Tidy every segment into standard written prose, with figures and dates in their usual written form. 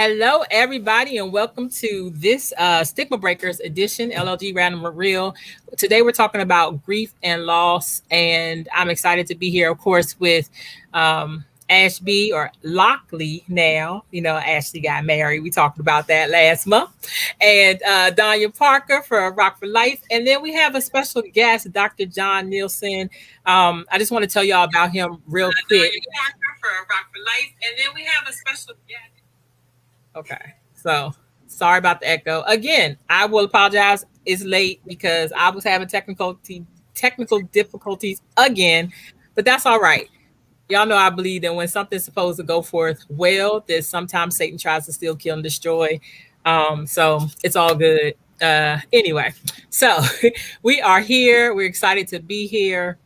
Hello, everybody, and welcome to this Stigma Breakers edition, LLG Random or Real. Today, we're talking about grief and loss, and I'm excited to be here, of course, with Ashby or Lockley now. You know, Ashley got married. We talked about that last month. And Danya Parker for Rock for Life. And then we have a special guest, Dr. John Nielson. I just want to tell y'all about him real quick. Danya Parker for Rock for Life. And then we have a special guest. Okay. So sorry about the echo. Again, I will apologize. It's late because I was having technical difficulties again, but that's all right. Y'all know I believe that when something's supposed to go forth well, that sometimes Satan tries to steal, kill, and destroy. So it's all good. Anyway, so we are here. We're excited to be here.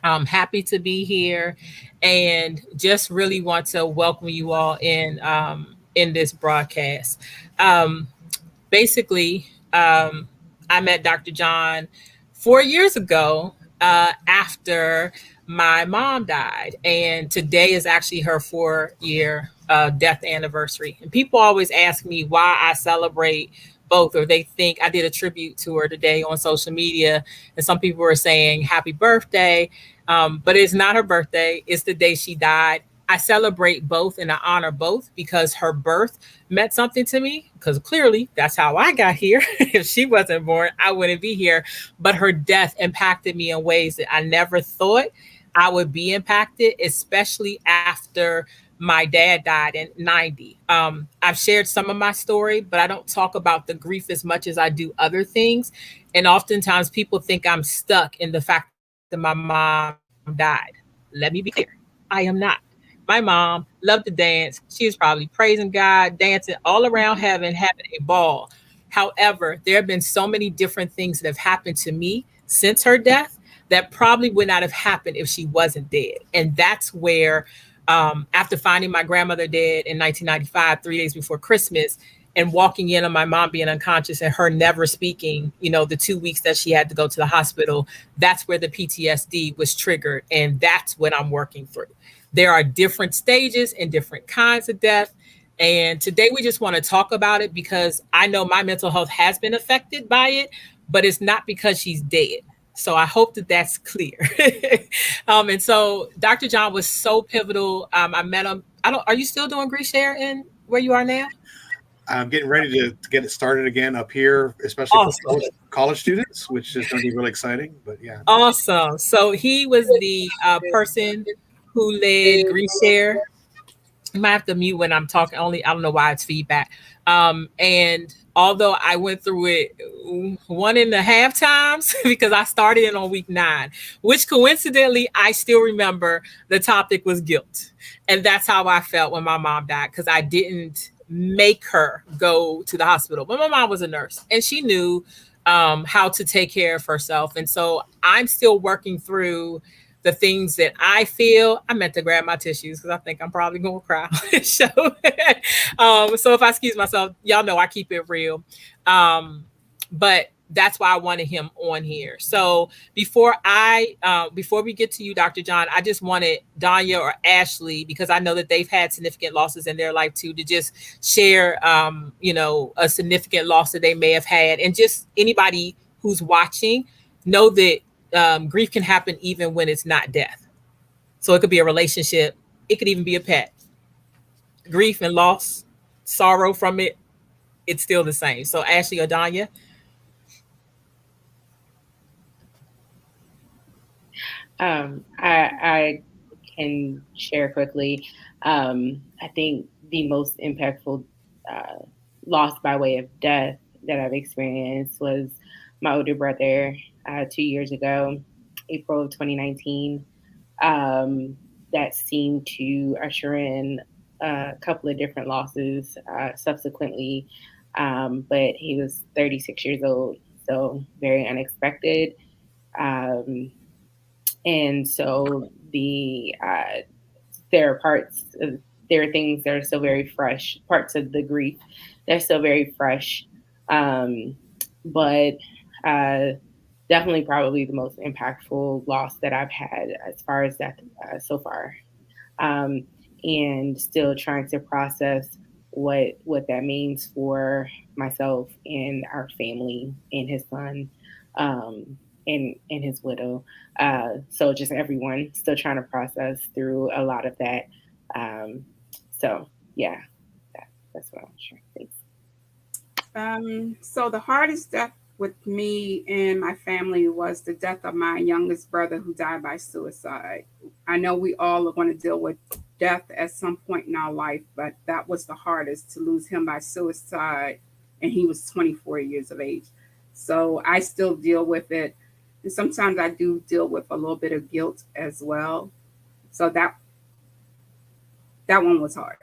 I'm happy to be here, and just really want to welcome you all in this broadcast. Um, basically, I met Dr. John 4 years ago after my mom died, and today is actually her 4 year death anniversary. And people always ask me why I celebrate both, or they think I did a tribute to her today on social media, and some people were saying happy birthday, but it's not her birthday; it's the day she died. I celebrate both and I honor both because her birth meant something to me, because clearly that's how I got here. If she wasn't born, I wouldn't be here. But her death impacted me in ways that I never thought I would be impacted, especially after my dad died in 90. I've shared some of my story, but I don't talk about the grief as much as I do other things. And oftentimes people think I'm stuck in the fact that my mom died. Let me be clear. I am not. My mom loved to dance. She was probably praising God, dancing all around heaven, having a ball. However, there have been so many different things that have happened to me since her death that probably would not have happened if she wasn't dead. And that's where, after finding my grandmother dead in 1995, 3 days before Christmas, and walking in on my mom being unconscious and her never speaking, the 2 weeks that she had to go to the hospital, that's where the PTSD was triggered. And that's what I'm working through. There are different stages and different kinds of death. And today we just want to talk about it because I know my mental health has been affected by it, but it's not because she's dead. So I hope that that's clear. And so Dr. John was so pivotal. I met him. Are you still doing Grief Share in where you are now? I'm getting ready to get it started again up here, especially Awesome. for college students, which is going to be really exciting. But yeah. Awesome. So he was the person who led Grief Share. You might have to mute when I'm talking. Only I don't know why it's feedback. And although I went through it 1.5 times because I started it on week 9, which coincidentally I still remember the topic was guilt, and that's how I felt when my mom died because I didn't make her go to the hospital. But my mom was a nurse and she knew how to take care of herself, and so I'm still working through the things that I feel. I meant to grab my tissues because I think I'm probably going to cry. So if I excuse myself, y'all know I keep it real. But that's why I wanted him on here. So before we get to you, Dr. John, I just wanted Danya or Ashley, because I know that they've had significant losses in their life too, to just share, a significant loss that they may have had, and just anybody who's watching know that grief can happen even when it's not death. So it could be a relationship. It could even be a pet. Grief and loss, sorrow from it, it's still the same. So Ashley or Danya. I can share quickly. I think the most impactful loss by way of death that I've experienced was my older brother 2 years ago, April of 2019. That seemed to usher in a couple of different losses subsequently, but he was 36 years old, so very unexpected. Um, and so there are there are things that are still very fresh, parts of the grief that are still very fresh, but definitely probably the most impactful loss that I've had as far as that so far, and still trying to process what that means for myself and our family and his son, and his widow. So just everyone still trying to process through a lot of that. Um, so yeah, that's what I'm sure. Thanks. So the hardest death with me and my family was the death of my youngest brother who died by suicide. I know we all are going to deal with death at some point in our life, but that was the hardest, to lose him by suicide, and he was 24 years of age. So I still deal with it, and sometimes I do deal with a little bit of guilt as well. So that one was hard.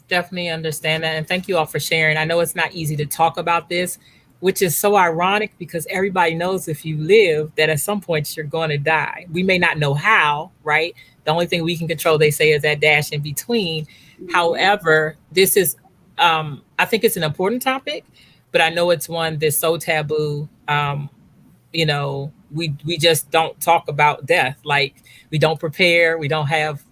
Definitely understand that. And thank you all for sharing. I know it's not easy to talk about this, which is so ironic because everybody knows if you live that at some point you're going to die. We may not know how, right? The only thing we can control, they say, is that dash in between. Mhm. However, this is, I think it's an important topic, but I know it's one that's so taboo. We just don't talk about death. Like, we don't prepare, we don't have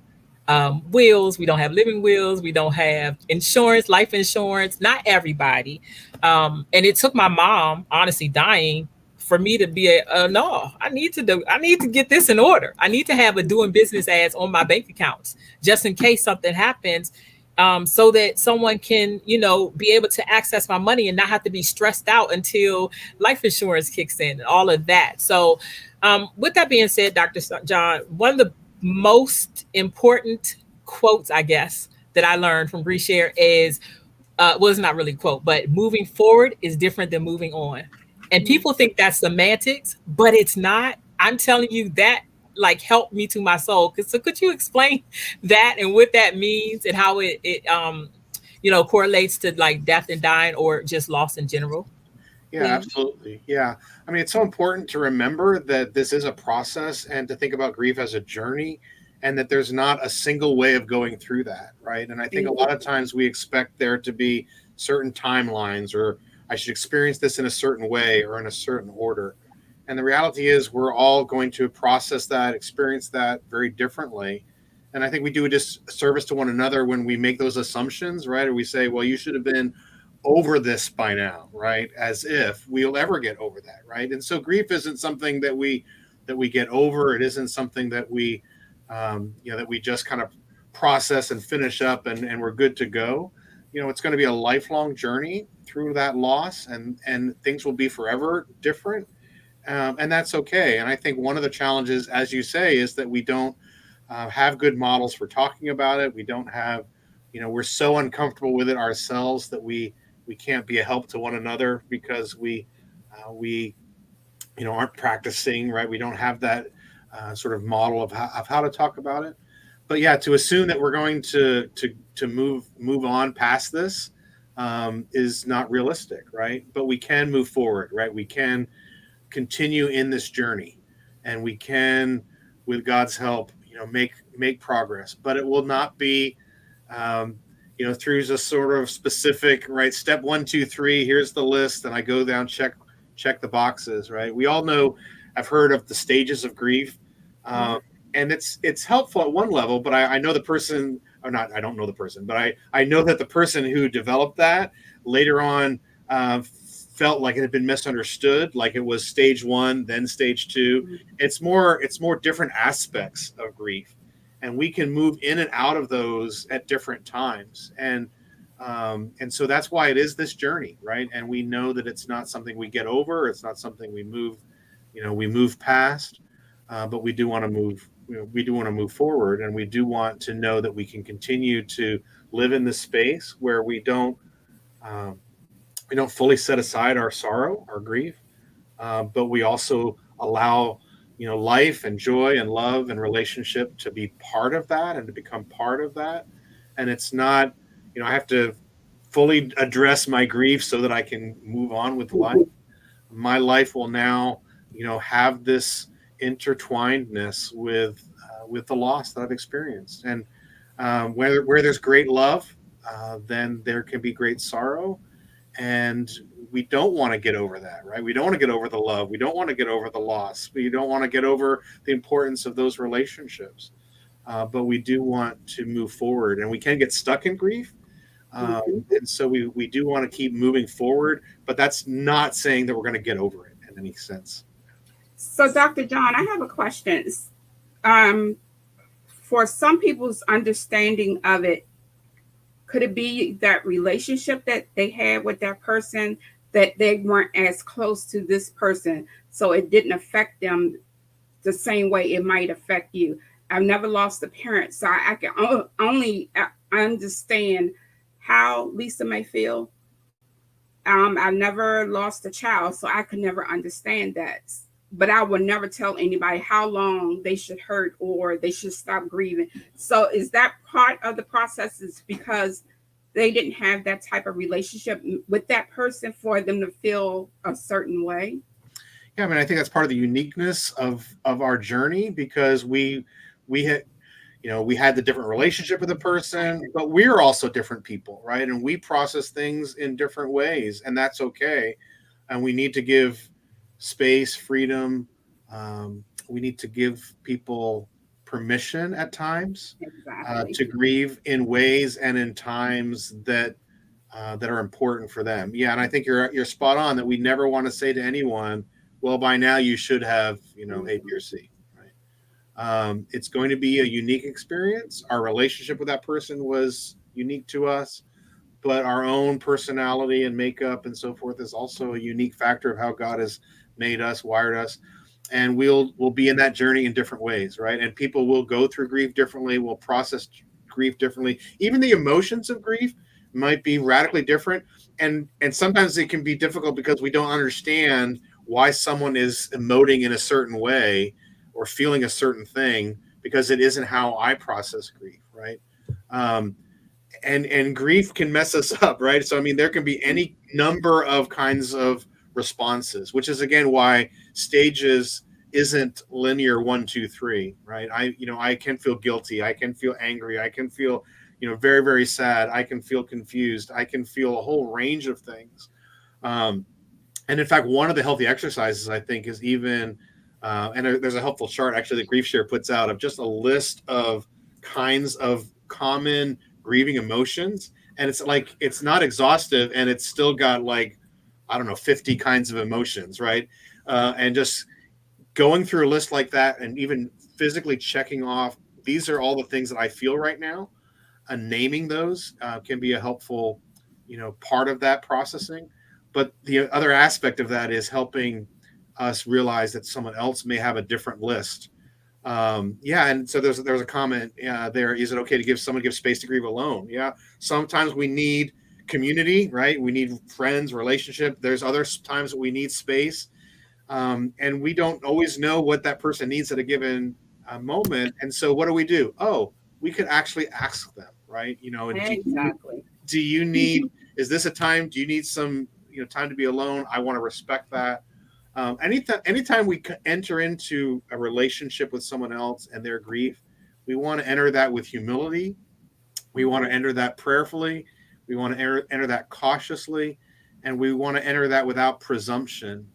wills, we don't have living wills, we don't have insurance, life insurance. Not everybody. And it took my mom honestly dying for me to be no, I need to get this in order. I need to have a doing business ads on my bank accounts just in case something happens, so that someone can, be able to access my money and not have to be stressed out until life insurance kicks in and all of that. So, with that being said, Dr. John, one of the most important quotes, I guess, that I learned from Reshare is, well, it's not really a quote, but moving forward is different than moving on. And Mhm. people think that's semantics, but it's not. I'm telling you that, like, helped me to my soul. So could you explain that and what that means and how it correlates to like death and dying or just loss in general, Yeah, please? absolutely. Yeah. I mean, it's so important to remember that this is a process and to think about grief as a journey and that there's not a single way of going through that. Right. And I think a lot of times we expect there to be certain timelines, or I should experience this in a certain way or in a certain order. And the reality is, we're all going to process that, experience that very differently. And I think we do a disservice to one another when we make those assumptions, right? Or we say, well, you should have been over this by now, right? As if we'll ever get over that, right? And so grief isn't something that we get over. It isn't something that that we just kind of process and finish up and we're good to go. It's going to be a lifelong journey through that loss, and things will be forever different, and that's okay. And I think one of the challenges, as you say, is that we don't have good models for talking about it. We don't have, we're so uncomfortable with it ourselves that we can't be a help to one another because we aren't practicing, right. We don't have that sort of model of how to talk about it. But yeah, to assume that we're going to move on past this is not realistic, right. But we can move forward, right. We can continue in this journey, and we can, with God's help, make progress. But it will not be um, through a sort of specific, right, step 1, 2, 3, here's the list, and I go down, check the boxes, right. We all know, I've heard of the stages of grief, um, and it's helpful at one level, but I know the person, or not, I don't know the person, but I know that the person who developed that later on felt like it had been misunderstood, like it was stage 1, then stage 2. It's more different aspects of grief, and we can move in and out of those at different times. And so that's why it is this journey, right. And we know that it's not something we get over. It's not something we move past, but we do want to move forward, and we do want to know that we can continue to live in this space where um, we don't fully set aside our sorrow, our grief, but we also allow life and joy and love and relationship to be part of that and to become part of that. And it's not, I have to fully address my grief so that I can move on with life. My life will now have this intertwinedness with the loss that I've experienced. And where there's great love, then there can be great sorrow. And we don't want to get over that, right. We don't want to get over the love. We don't want to get over the loss. We don't want to get over the importance of those relationships. but we do want to move forward, and we can get stuck in grief. And so we do want to keep moving forward, but that's not saying that we're going to get over it in any sense. So, Dr. John, I have a question. Um, for some people's understanding of it, could it be that relationship that they had with that person, that they weren't as close to this person, so it didn't affect them the same way it might affect you? I've never lost a parent, so I can only understand how Lisa may feel. I've never lost a child, so I could never understand that. But I would never tell anybody how long they should hurt or they should stop grieving. So is that part of the process, is because they didn't have that type of relationship with that person for them to feel a certain way? Yeah, I mean, I think that's part of the uniqueness of our journey, because we had, we had the different relationship with the person, but we're also different people, right? And we process things in different ways, and that's okay. And we need to give space, freedom. We need to give people permission at times Exactly. to grieve in ways and in times that are important for them. Yeah, and I think you're spot on that we never want to say to anyone, well, by now you should have, A, B, or C. It's going to be a unique experience. Our relationship with that person was unique to us, but our own personality and makeup and so forth is also a unique factor of how God has made us, wired us. And we'll be in that journey in different ways, right? And people will go through grief differently, will process grief differently. Even the emotions of grief might be radically different. And sometimes it can be difficult because we don't understand why someone is emoting in a certain way or feeling a certain thing, because it isn't how I process grief, right? And grief can mess us up, right? So I mean, there can be any number of kinds of responses, which is again why stages isn't linear 1, 2, 3, right? I can feel guilty, I can feel angry, I can feel very, very sad, I can feel confused, I can feel a whole range of things. And in fact, one of the healthy exercises I think is even and there's a helpful chart actually that Grief Share puts out of just a list of kinds of common grieving emotions. And it's like, it's not exhaustive, and it's still got like, I don't know, 50 kinds of emotions, right? And just going through a list like that and even physically checking off, these are all the things that I feel right now. And naming those can be a helpful, part of that processing. But the other aspect of that is helping us realize that someone else may have a different list. Yeah, and so there's a comment there. Is it okay to give space to grieve alone? Yeah, sometimes we need community, right? We need friends, relationship. There's other times that we need space, and we don't always know what that person needs at a given moment. And so, what do? Oh, we could actually ask them, right? Exactly. Do you need? Is this a time? Do you need some, time to be alone? I want to respect that. Anytime we enter into a relationship with someone else and their grief, we want to enter that with humility. We want to enter that prayerfully. We want to enter that cautiously, and we want to enter that without presumption.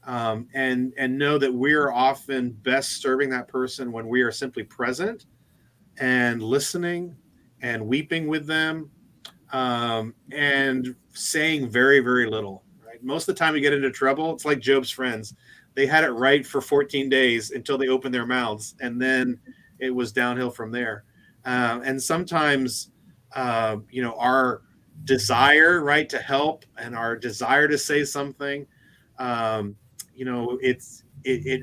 And know that we are often best serving that person when we are simply present and listening and weeping with them, and saying very, very little. Right? Most of the time we get into trouble, it's like Job's friends. They had it right for 14 days until they opened their mouths, and then it was downhill from there. And sometimes, our desire, right, to help and our desire to say something, it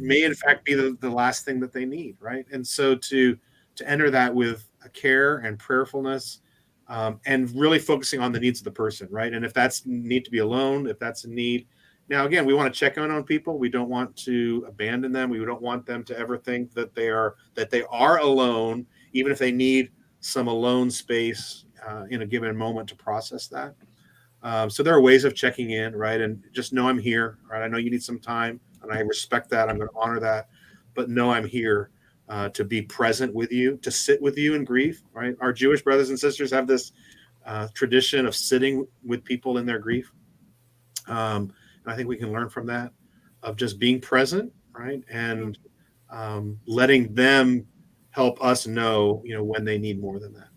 may in fact be the last thing that they need, right? And so to enter that with a care and prayerfulness, and really focusing on the needs of the person, right? And if that's need to be alone, if that's a need. Now, again, we want to check in on people. We don't want to abandon them. We don't want them to ever think that they are alone, even if they need some alone space in a given moment to process that. So there are ways of checking in, right? And just know I'm here, right? I know you need some time, and I respect that. I'm going to honor that, but know I'm here to be present with you, to sit with you in grief, right? Our Jewish brothers and sisters have this tradition of sitting with people in their grief. And I think we can learn from that, of just being present, right? And letting them help us know, when they need more than that.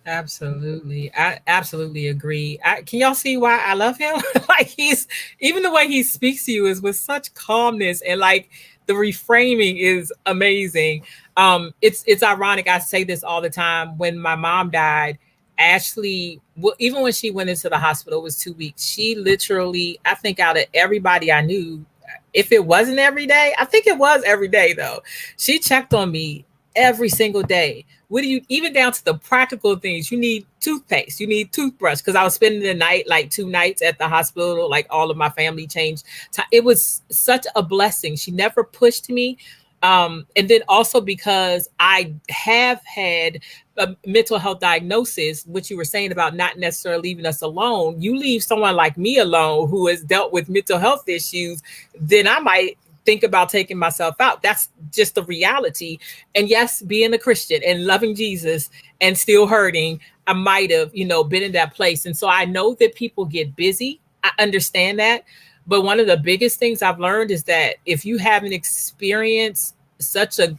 Absolutely. I absolutely agree. Can y'all see why I love him? Like, he's, even the way he speaks to you is with such calmness, and like the reframing is amazing. It's ironic. I say this all the time. When my mom died, Ashley, well, even when she went into the hospital, it was 2 weeks. She literally, I think out of everybody I knew, if it wasn't every day, I think it was every day though. She checked on me every single day. What do you, even down to the practical things? You need toothpaste, you need toothbrush. Because I was spending the night, like 2 nights at the hospital, like all of my family changed. It was such a blessing. She never pushed me. And then also because I have had a mental health diagnosis, which you were saying about not necessarily leaving us alone. You leave someone like me alone who has dealt with mental health issues, then I might think about taking myself out. That's just the reality. And yes, being a Christian and loving Jesus and still hurting, I might have, been in that place. And so I know that people get busy. I understand that. But one of the biggest things I've learned is that if you haven't experienced such a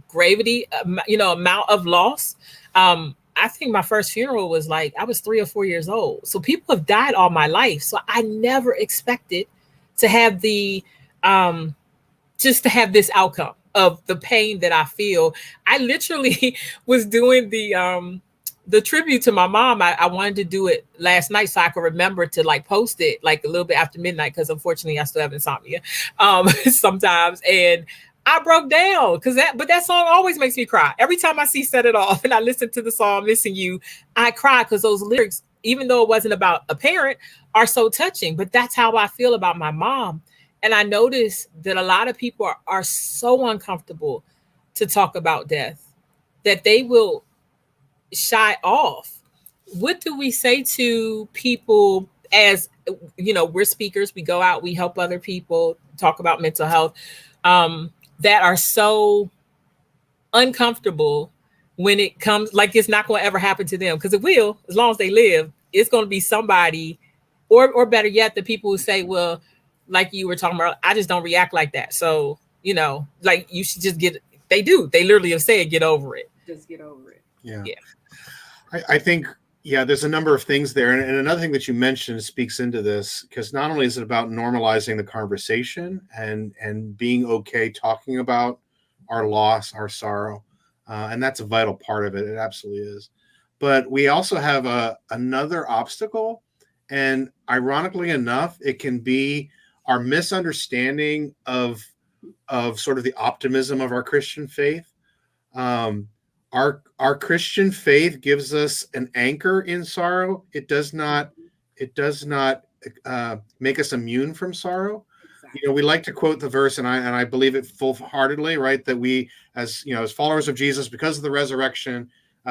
gravity, amount of loss, I think my first funeral was like, I was 3 or 4 years old. So people have died all my life. So I never expected to have just to have this outcome of the pain that I feel. I literally was doing the tribute to my mom. I wanted to do it last night so I could remember to like post it like a little bit after midnight, because unfortunately I still have insomnia sometimes. And I broke down but that song always makes me cry. Every time I see Set It Off and I listen to the song Missing You, I cry because those lyrics, even though it wasn't about a parent, are so touching. But that's how I feel about my mom. And I notice that a lot of people are so uncomfortable to talk about death that they will shy off. What do we say to people? As we're speakers, we go out, we help other people talk about mental health, that are so uncomfortable when it comes, like it's not going to ever happen to them, because it will, as long as they live. It's going to be somebody, or better yet, the people who say, well, like you were talking about, I just don't react like that. So, like you should just they literally have said, get over it. Just get over it. Yeah. I think, there's a number of things there. And another thing that you mentioned speaks into this, because not only is it about normalizing the conversation and being okay talking about our loss, our sorrow, and that's a vital part of it. It absolutely is. But we also have another obstacle. And ironically enough, it can be our misunderstanding of sort of the optimism of our Christian faith. Our Christian faith gives us an anchor in sorrow. It does not make us immune from sorrow. Exactly. We like to quote the verse, and I believe it full-heartedly, right? That we, as followers of Jesus, because of the resurrection,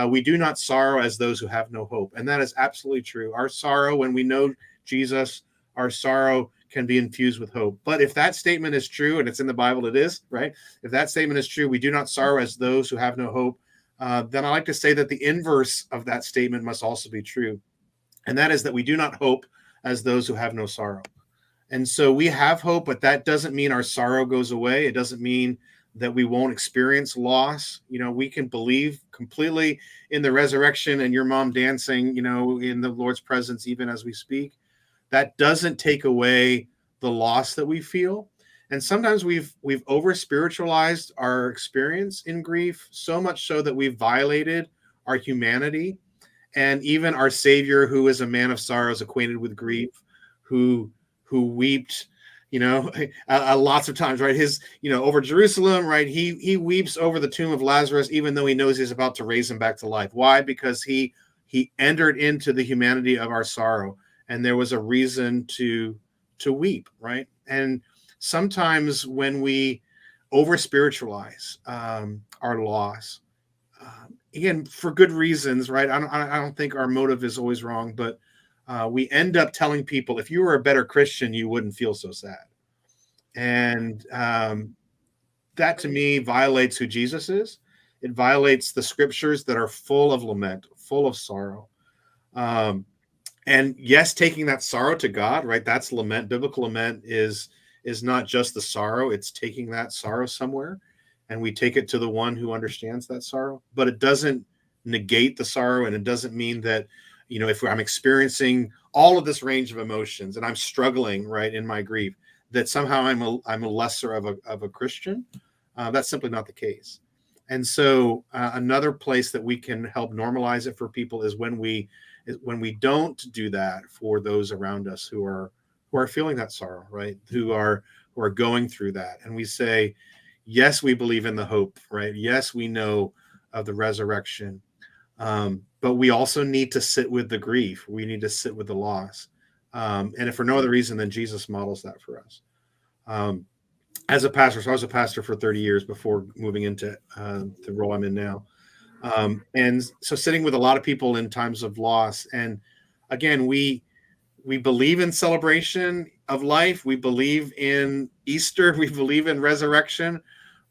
we do not sorrow as those who have no hope. And that is absolutely true. Our sorrow, when we know Jesus, our sorrow can be infused with hope. But if that statement is true, and it's in the Bible, it is, right? If that statement is true, we do not sorrow as those who have no hope, then I like to say that the inverse of that statement must also be true. And that is that we do not hope as those who have no sorrow. And so we have hope, but that doesn't mean our sorrow goes away. It doesn't mean that we won't experience loss. We can believe completely in the resurrection and your mom dancing, in the Lord's presence, even as we speak. That doesn't take away the loss that we feel. And sometimes we've over spiritualized our experience in grief, so much so that we've violated our humanity. And even our Savior, who is a man of sorrows, acquainted with grief, who wept, lots of times, right? His, over Jerusalem, right? He weeps over the tomb of Lazarus, even though he knows he's about to raise him back to life. Why? Because he entered into the humanity of our sorrow, and there was a reason to weep, right? And sometimes when we over spiritualize our loss, again, for good reasons, right? I don't think our motive is always wrong, but we end up telling people, if you were a better Christian, you wouldn't feel so sad. And that to me violates who Jesus is. It violates the scriptures that are full of lament, full of sorrow. And yes, taking that sorrow to God, right? That's lament. Biblical lament is not just the sorrow. It's taking that sorrow somewhere and we take it to the one who understands that sorrow. But it doesn't negate the sorrow, and it doesn't mean that, if I'm experiencing all of this range of emotions and I'm struggling right in my grief, that somehow I'm a lesser of a Christian. That's simply not the case. And so another place that we can help normalize it for people is when we don't do that for those around us who are feeling that sorrow, right? Who are going through that, and we say, yes, we believe in the hope, right? Yes, we know of the resurrection, but we also need to sit with the grief. We need to sit with the loss, and if for no other reason than Jesus models that for us. As a pastor, so I was a pastor for 30 years before moving into the role I'm in now. And so sitting with a lot of people in times of loss. And again, we believe in celebration of life. We believe in Easter. We believe in resurrection.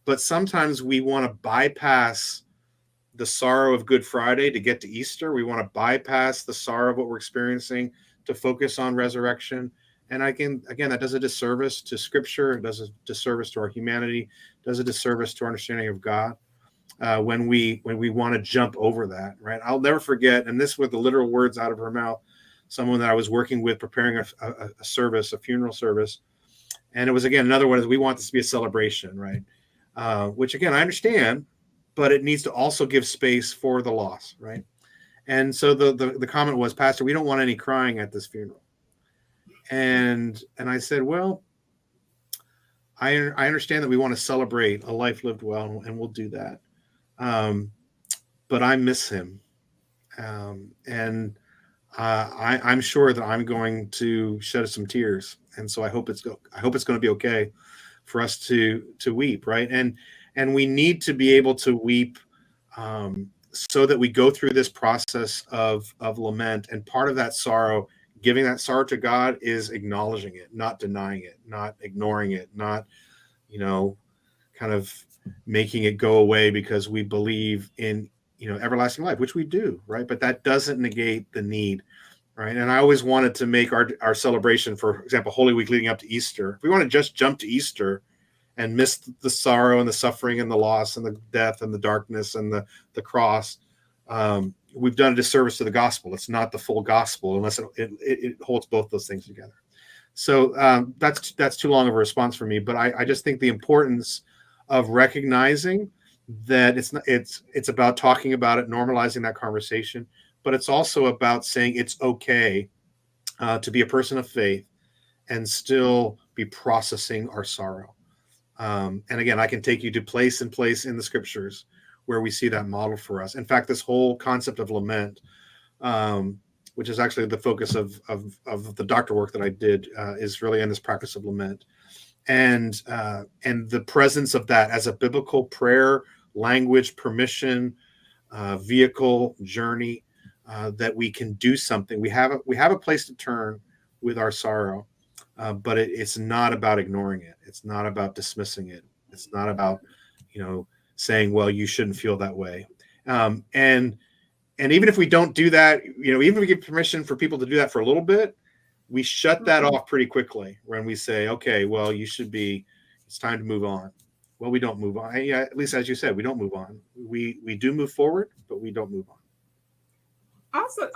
But sometimes we want to bypass the sorrow of Good Friday to get to Easter. We want to bypass the sorrow of what we're experiencing to focus on resurrection. And again, that does a disservice to Scripture. It does a disservice to our humanity. It does a disservice to our understanding of God when we want to jump over that. Right? I'll never forget, and this were the literal words out of her mouth. Someone that I was working with preparing a service, a funeral service, and it was again another one is we want this to be a celebration, right? Which again I understand, but it needs to also give space for the loss, right? And so the comment was, Pastor, we don't want any crying at this funeral. And I said, well, I understand that we want to celebrate a life lived well, and we'll do that. But I miss him. And I'm sure that I'm going to shed some tears. And so I hope it's going to be okay for us to weep. Right. And we need to be able to weep, so that we go through this process of lament. And part of that sorrow, giving that sorrow to God, is acknowledging it, not denying it, not ignoring it, not, kind of making it go away because we believe in, everlasting life, which we do, right? But that doesn't negate the need, right? And I always wanted to make our celebration, for example, Holy Week leading up to Easter, if we want to just jump to Easter and miss the sorrow and the suffering and the loss and the death and the darkness and the cross, we've done a disservice to the gospel. It's not the full gospel unless it holds both those things together. So that's too long of a response for me. But I just think the importance of recognizing that it's about talking about it, normalizing that conversation, but it's also about saying it's okay to be a person of faith and still be processing our sorrow. And again, I can take you to place in the Scriptures where we see that model for us. In fact, this whole concept of lament, which is actually the focus of the doctor work that I did, is really in this practice of lament, and the presence of that as a biblical prayer, language, permission, vehicle, journey, that we can do something. We have a place to turn with our sorrow, but it's not about ignoring it. It's not about dismissing it. It's not about, saying, well, you shouldn't feel that way. And even if we don't do that, even if we give permission for people to do that for a little bit, we shut that off pretty quickly when we say, okay, well, it's time to move on. Well, we don't move on. Yeah, at least as you said, we don't move on. We do move forward, but we don't move on. Also,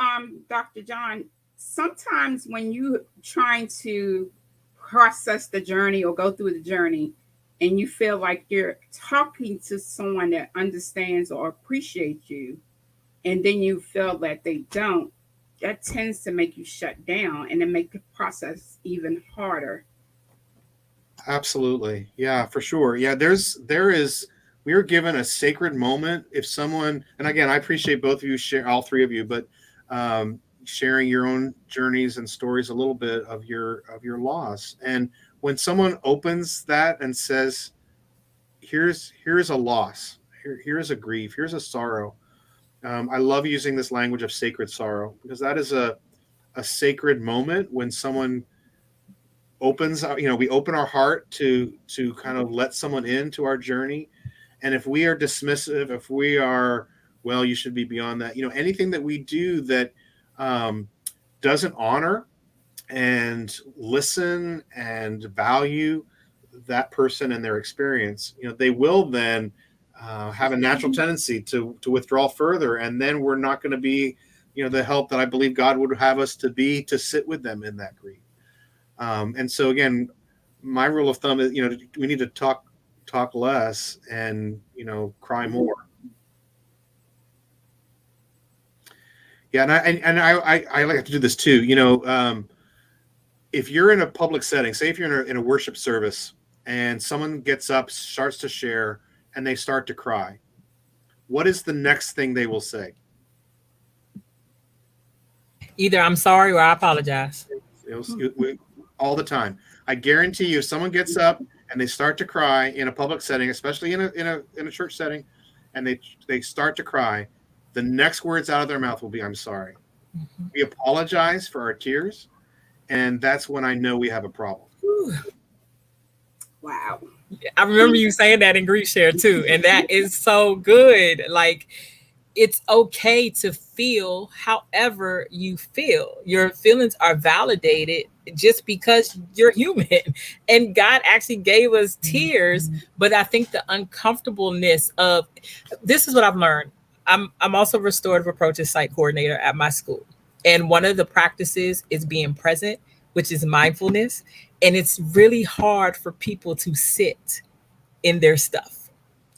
Dr. John, sometimes when you trying to process the journey or go through the journey, and you feel like you're talking to someone that understands or appreciates you, and then you feel that they don't, that tends to make you shut down and then make the process even harder. Absolutely. Yeah, for sure. Yeah, we are given a sacred moment. If someone, and again, I appreciate both of you, all three of you, but sharing your own journeys and stories a little bit of your loss. And when someone opens that and says, here's a loss, here's a grief, here's a sorrow. I love using this language of sacred sorrow, because that is a sacred moment when someone opens, we open our heart to kind of let someone into our journey. And if we are dismissive, if we are, well, you should be beyond that, anything that we do that doesn't honor and listen and value that person and their experience, they will then have a natural tendency to withdraw further, and then we're not going to be, the help that I believe God would have us to be, to sit with them in that grief. And so again, my rule of thumb is, we need to talk less and, cry more. Yeah, and I like to do this too. If you're in a public setting, say if you're in a worship service, and someone gets up, starts to share, and they start to cry, what is the next thing they will say? Either I'm sorry or I apologize. All the time. I guarantee you, if someone gets up and they start to cry in a public setting, especially in a church setting, and they start to cry, the next words out of their mouth will be, I'm sorry. Mm-hmm. We apologize for our tears, and that's when I know we have a problem. Wow. I remember you saying that in Grief Share too, and that is so good. Like, it's okay to feel however you feel. Your feelings are validated just because you're human, and God actually gave us tears. But I think the uncomfortableness of this is what I've learned. I'm also a restorative approaches site coordinator at my school, and one of the practices is being present, which is mindfulness, and it's really hard for people to sit in their stuff.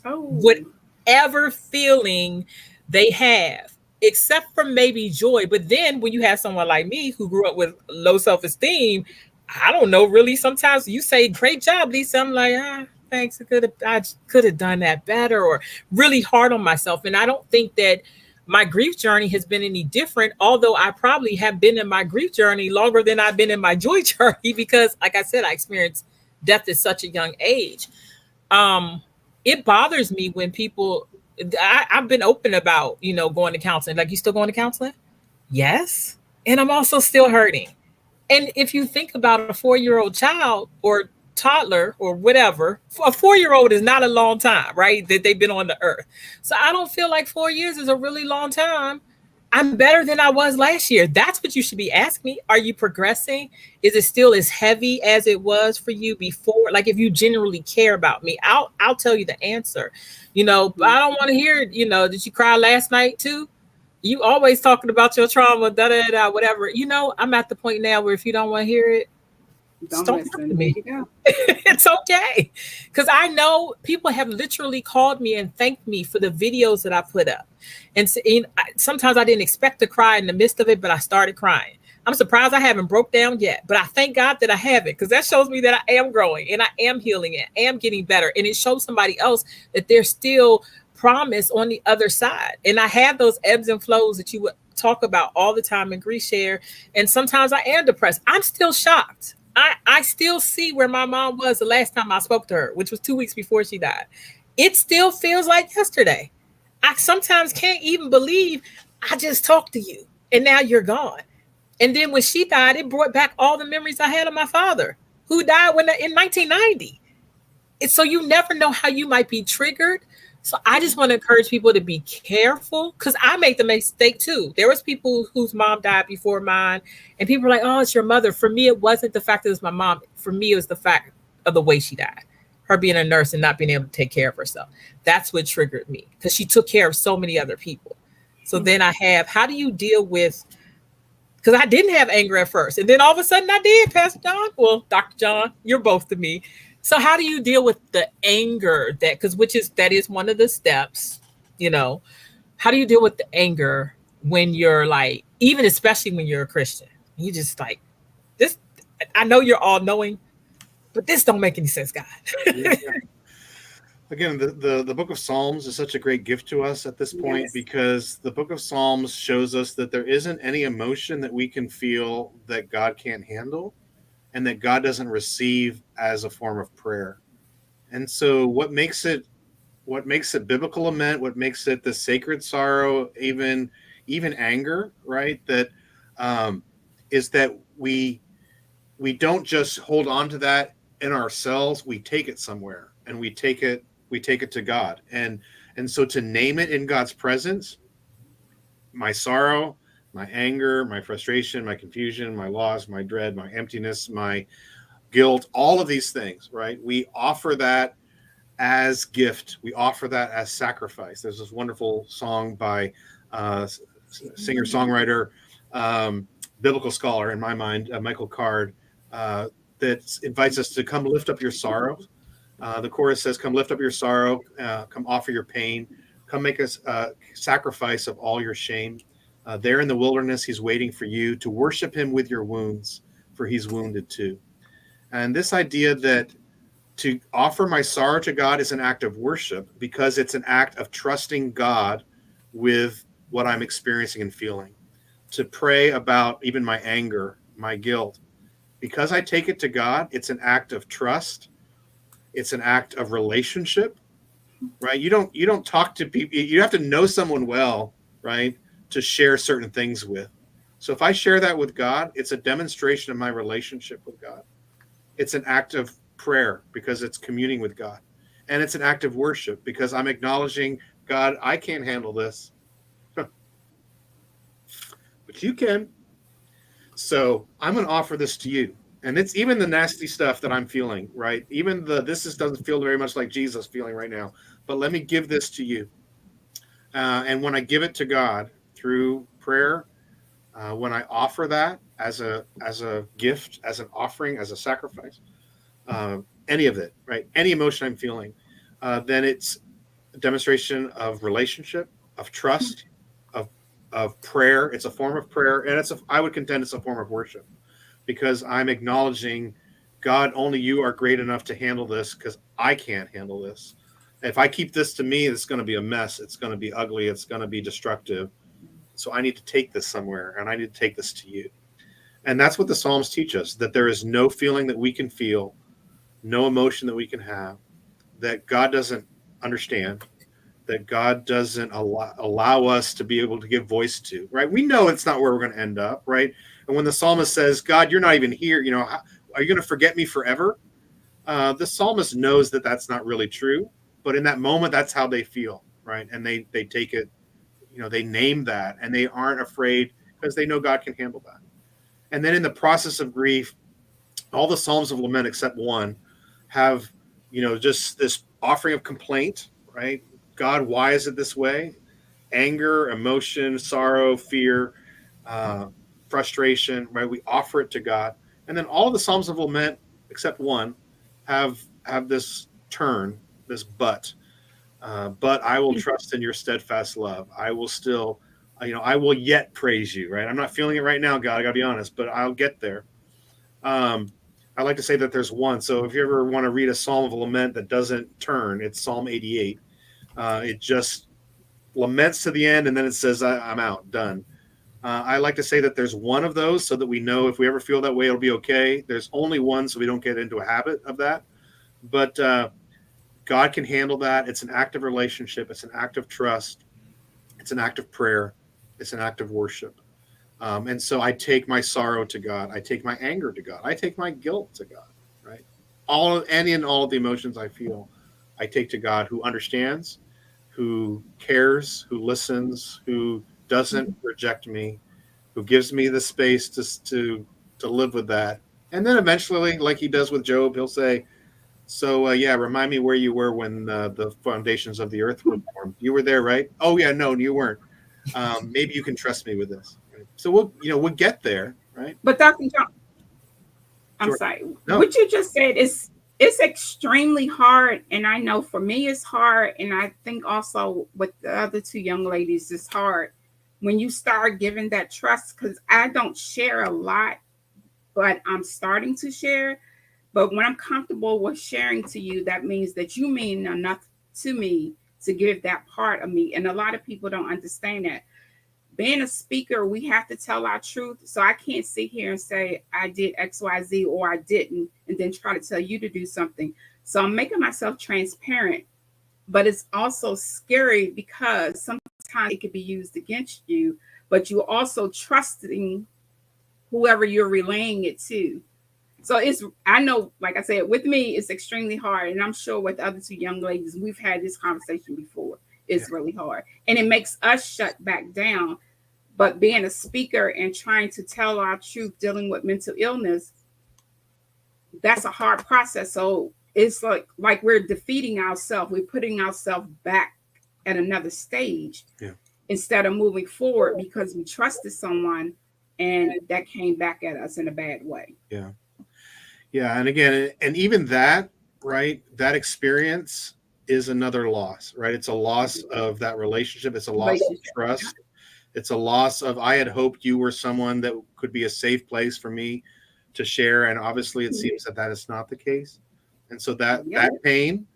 Whatever feeling they have, except for maybe joy. But then when you have someone like me who grew up with low self-esteem, I don't know, really, sometimes you say, great job, Lisa. I'm like, thanks. I could have done that better, or really hard on myself. And I don't think that my grief journey has been any different, although I probably have been in my grief journey longer than I've been in my joy journey, because like I said, I experienced death at such a young age. It bothers me when people, I've been open about, going to counseling. Like, you still going to counseling? Yes. And I'm also still hurting. And if you think about a 4-year-old child or toddler or whatever, a 4-year-old is not a long time, right? That they've been on the earth. So I don't feel like 4 years is a really long time. I'm better than I was last year. That's what you should be asking me. Are you progressing? Is it still as heavy as it was for you before? Like, if you genuinely care about me, I'll tell you the answer. But I don't want to hear, did you cry last night too? You always talking about your trauma, whatever. I'm at the point now where if you don't want to hear it, don't listen to me. It's okay. Because I know people have literally called me and thanked me for the videos that I put up. And sometimes I didn't expect to cry in the midst of it, but I started crying. I'm surprised I haven't broke down yet, but I thank God that I haven't, because that shows me that I am growing and I am healing and I am getting better. And it shows somebody else that there's still promise on the other side. And I have those ebbs and flows that you would talk about all the time in Grief Share. And sometimes I am depressed. I'm still shocked. I still see where my mom was the last time I spoke to her, which was 2 weeks before she died. It still feels like yesterday. I sometimes can't even believe I just talked to you and now you're gone. And then when she died, it brought back all the memories I had of my father, who died in 1990. So you never know how you might be triggered. So I just want to encourage people to be careful, because I made the mistake too. There was people whose mom died before mine, and people were like, oh, it's your mother. For me, it wasn't the fact that it was my mom. For me, it was the fact of the way she died. Her being a nurse and not being able to take care of herself. That's what triggered me, because she took care of so many other people. So then how do you deal with, because I didn't have anger at first, and then all of a sudden I did, Pastor John. Well, Dr. John, you're both to me. So how do you deal with the anger that is one of the steps, how do you deal with the anger when you're like, even especially when you're a Christian, you just like this, I know you're all knowing, but this don't make any sense, God. Yeah. Again, the book of Psalms is such a great gift to us at this point, because the book of Psalms shows us that there isn't any emotion that we can feel that God can't handle, and that God doesn't receive as a form of prayer. And so what makes it biblical lament, what makes it the sacred sorrow, even anger, right? That is that we don't just hold on to that in ourselves, we take it somewhere, and we take it to God. And so to name it in God's presence, my sorrow, my anger, my frustration, my confusion, my loss, my dread, my emptiness, guilt, all of these things, right? We offer that as gift. We offer that as sacrifice. There's this wonderful song by singer-songwriter, biblical scholar in my mind, Michael Card, that invites us to come lift up your sorrow. The chorus says, come lift up your sorrow, come offer your pain, come make us sacrifice of all your shame. There in the wilderness, he's waiting for you to worship him with your wounds, for he's wounded too. And this idea that to offer my sorrow to God is an act of worship because it's an act of trusting God with what I'm experiencing and feeling. To pray about even my anger, my guilt, because I take it to God, it's an act of trust. It's an act of relationship, right? You don't talk to people. You have to know someone well, right, to share certain things with. So if I share that with God, it's a demonstration of my relationship with God. It's an act of prayer because it's communing with God. And it's an act of worship because I'm acknowledging, God, I can't handle this. But you can. So I'm going to offer this to you. And it's even the nasty stuff that I'm feeling, right? Even doesn't feel very much like Jesus feeling right now. But let me give this to you. And when I give it to God through prayer, when I offer that as a gift, as an offering, as a sacrifice, any of it, right? Any emotion I'm feeling, then it's a demonstration of relationship, of trust, of prayer. It's a form of prayer, and I would contend it's a form of worship because I'm acknowledging, God, only you are great enough to handle this because I can't handle this. If I keep this to me, it's going to be a mess. It's going to be ugly. It's going to be destructive. So I need to take this somewhere, and I need to take this to you. And that's what the Psalms teach us, that there is no feeling that we can feel, no emotion that we can have, that God doesn't understand, that God doesn't allow us to be able to give voice to, right? We know it's not where we're going to end up, right? And when the psalmist says, God, you're not even here, are you going to forget me forever? The psalmist knows that that's not really true, but in that moment, that's how they feel, right? And they take it, they name that, and they aren't afraid because they know God can handle that. And then in the process of grief, all the Psalms of lament except one have, just this offering of complaint, right? God, why is it this way? Anger, emotion, sorrow, fear, frustration, right? We offer it to God. And then all the Psalms of lament except one have this turn, this but I will trust in your steadfast love. I will still, I will yet praise you, right? I'm not feeling it right now, God, I gotta be honest, but I'll get there. I like to say that there's one. So if you ever want to read a Psalm of lament that doesn't turn, it's Psalm 88. It just laments to the end, and then it says, I'm out, done. I like to say that there's one of those so that we know if we ever feel that way, it'll be okay. There's only one, so we don't get into a habit of that. But God can handle that. It's an act of relationship. It's an act of trust. It's an act of prayer. It's an act of worship. And so I take my sorrow to God. I take my anger to God. I take my guilt to God, right? All of the emotions I feel, I take to God, who understands, who cares, who listens, who doesn't reject me, who gives me the space to live with that. And then eventually, like he does with Job, he'll say, so remind me where you were when the foundations of the earth were formed. You were there, right? Oh yeah, no, you weren't. Maybe you can trust me with this. Right? So we'll get there, right? But Dr. John, I'm Sure. sorry. No. What you just said is it's extremely hard, and I know for me it's hard, and I think also with the other two young ladies it's hard when you start giving that trust, because I don't share a lot, but I'm starting to share. But when I'm comfortable with sharing to you, that means that you mean enough to me to give that part of me. And a lot of people don't understand that. Being a speaker, we have to tell our truth. So I can't sit here and say I did XYZ or I didn't, and then try to tell you to do something. So I'm making myself transparent, but it's also scary because sometimes it could be used against you, but you're also trusting whoever you're relaying it to. So I know, like I said, with me, it's extremely hard. And I'm sure with the other two young ladies, we've had this conversation before. It's really hard. And it makes us shut back down. But being a speaker and trying to tell our truth, dealing with mental illness, that's a hard process. So it's like we're defeating ourselves. We're putting ourselves back at another stage Yeah. instead of moving forward because we trusted someone and that came back at us in a bad way. Yeah. Yeah. And again, and even that, right, that experience is another loss, right? It's a loss of that relationship. It's a loss of Relationship. trust. It's a loss of, I had hoped you were someone that could be a safe place for me to share. And obviously it seems that that is not the case. And so that pain,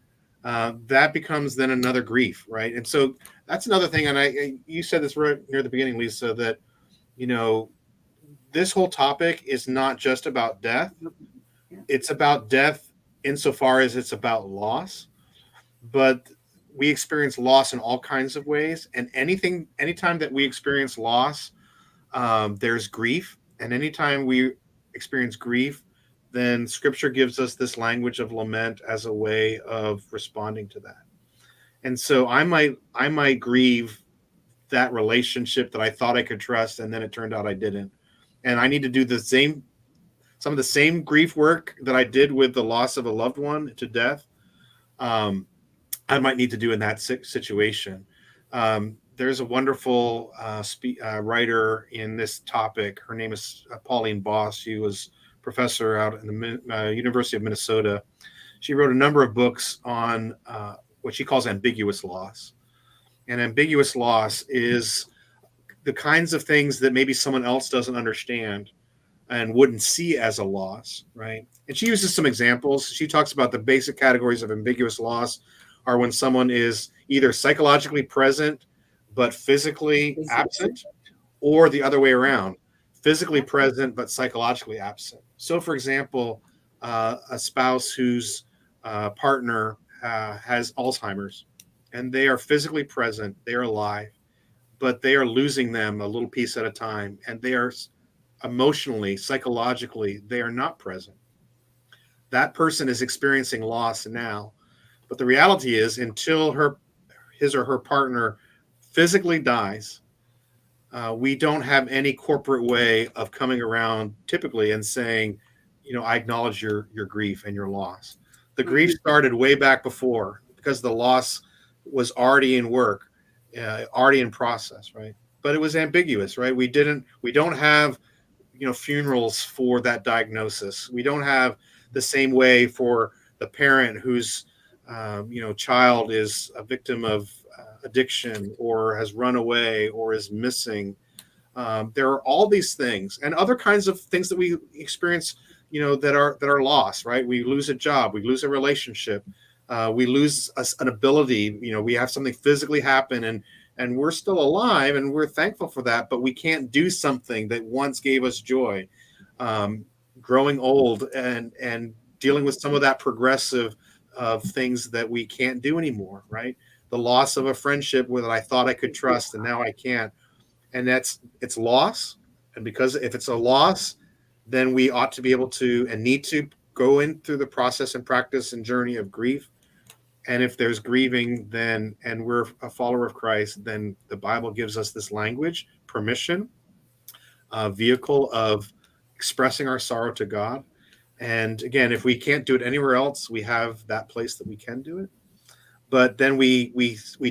that becomes then another grief, right? And so that's another thing. And you said this right near the beginning, Lisa, that, you know, this whole topic is not just about death. It's about death insofar as it's about loss, but we experience loss in all kinds of ways. And anytime that we experience loss, there's grief. And anytime we experience grief, then scripture gives us this language of lament as a way of responding to that. And so I might grieve that relationship that I thought I could trust, and then it turned out I didn't. And I need to do some of the same grief work that I did with the loss of a loved one to death. I might need to do in that situation. There's a wonderful writer in this topic. Her name is Pauline Boss. She was professor out in the University of Minnesota. She wrote a number of books on what she calls ambiguous loss. And ambiguous loss is the kinds of things that maybe someone else doesn't understand and wouldn't see as a loss, right? And she uses some examples. She talks about the basic categories of ambiguous loss are when someone is either psychologically present but physically absent, or the other way around, physically present but psychologically absent. So, for example, a spouse whose partner has Alzheimer's, and they are physically present, they are alive, but they are losing them a little piece at a time, and they are emotionally, psychologically, they are not present. That person is experiencing loss now, but the reality is until his or her partner physically dies, we don't have any corporate way of coming around typically and saying, you know, I acknowledge your grief and your loss. The grief started way back before because the loss was already in work, already in process, right? But it was ambiguous, right? We don't have, you know, funerals for that diagnosis. We don't have the same way for the parent whose child is a victim of addiction or has run away or is missing. There are all these things and other kinds of things that we experience, you know, that are lost, right? We lose a job, we lose a relationship, we lose an ability. You know, we have something physically happen, and we're still alive, and we're thankful for that, but we can't do something that once gave us joy. Growing old and dealing with some of that progressive of things that we can't do anymore, right? The loss of a friendship that I thought I could trust and now I can't. And it's loss. And because if it's a loss, then we ought to be able to and need to go in through the process and practice and journey of grief. And if there's grieving, then, and we're a follower of Christ, then the Bible gives us this language, permission, a vehicle of expressing our sorrow to God. And again, if we can't do it anywhere else, we have that place that we can do it. But then we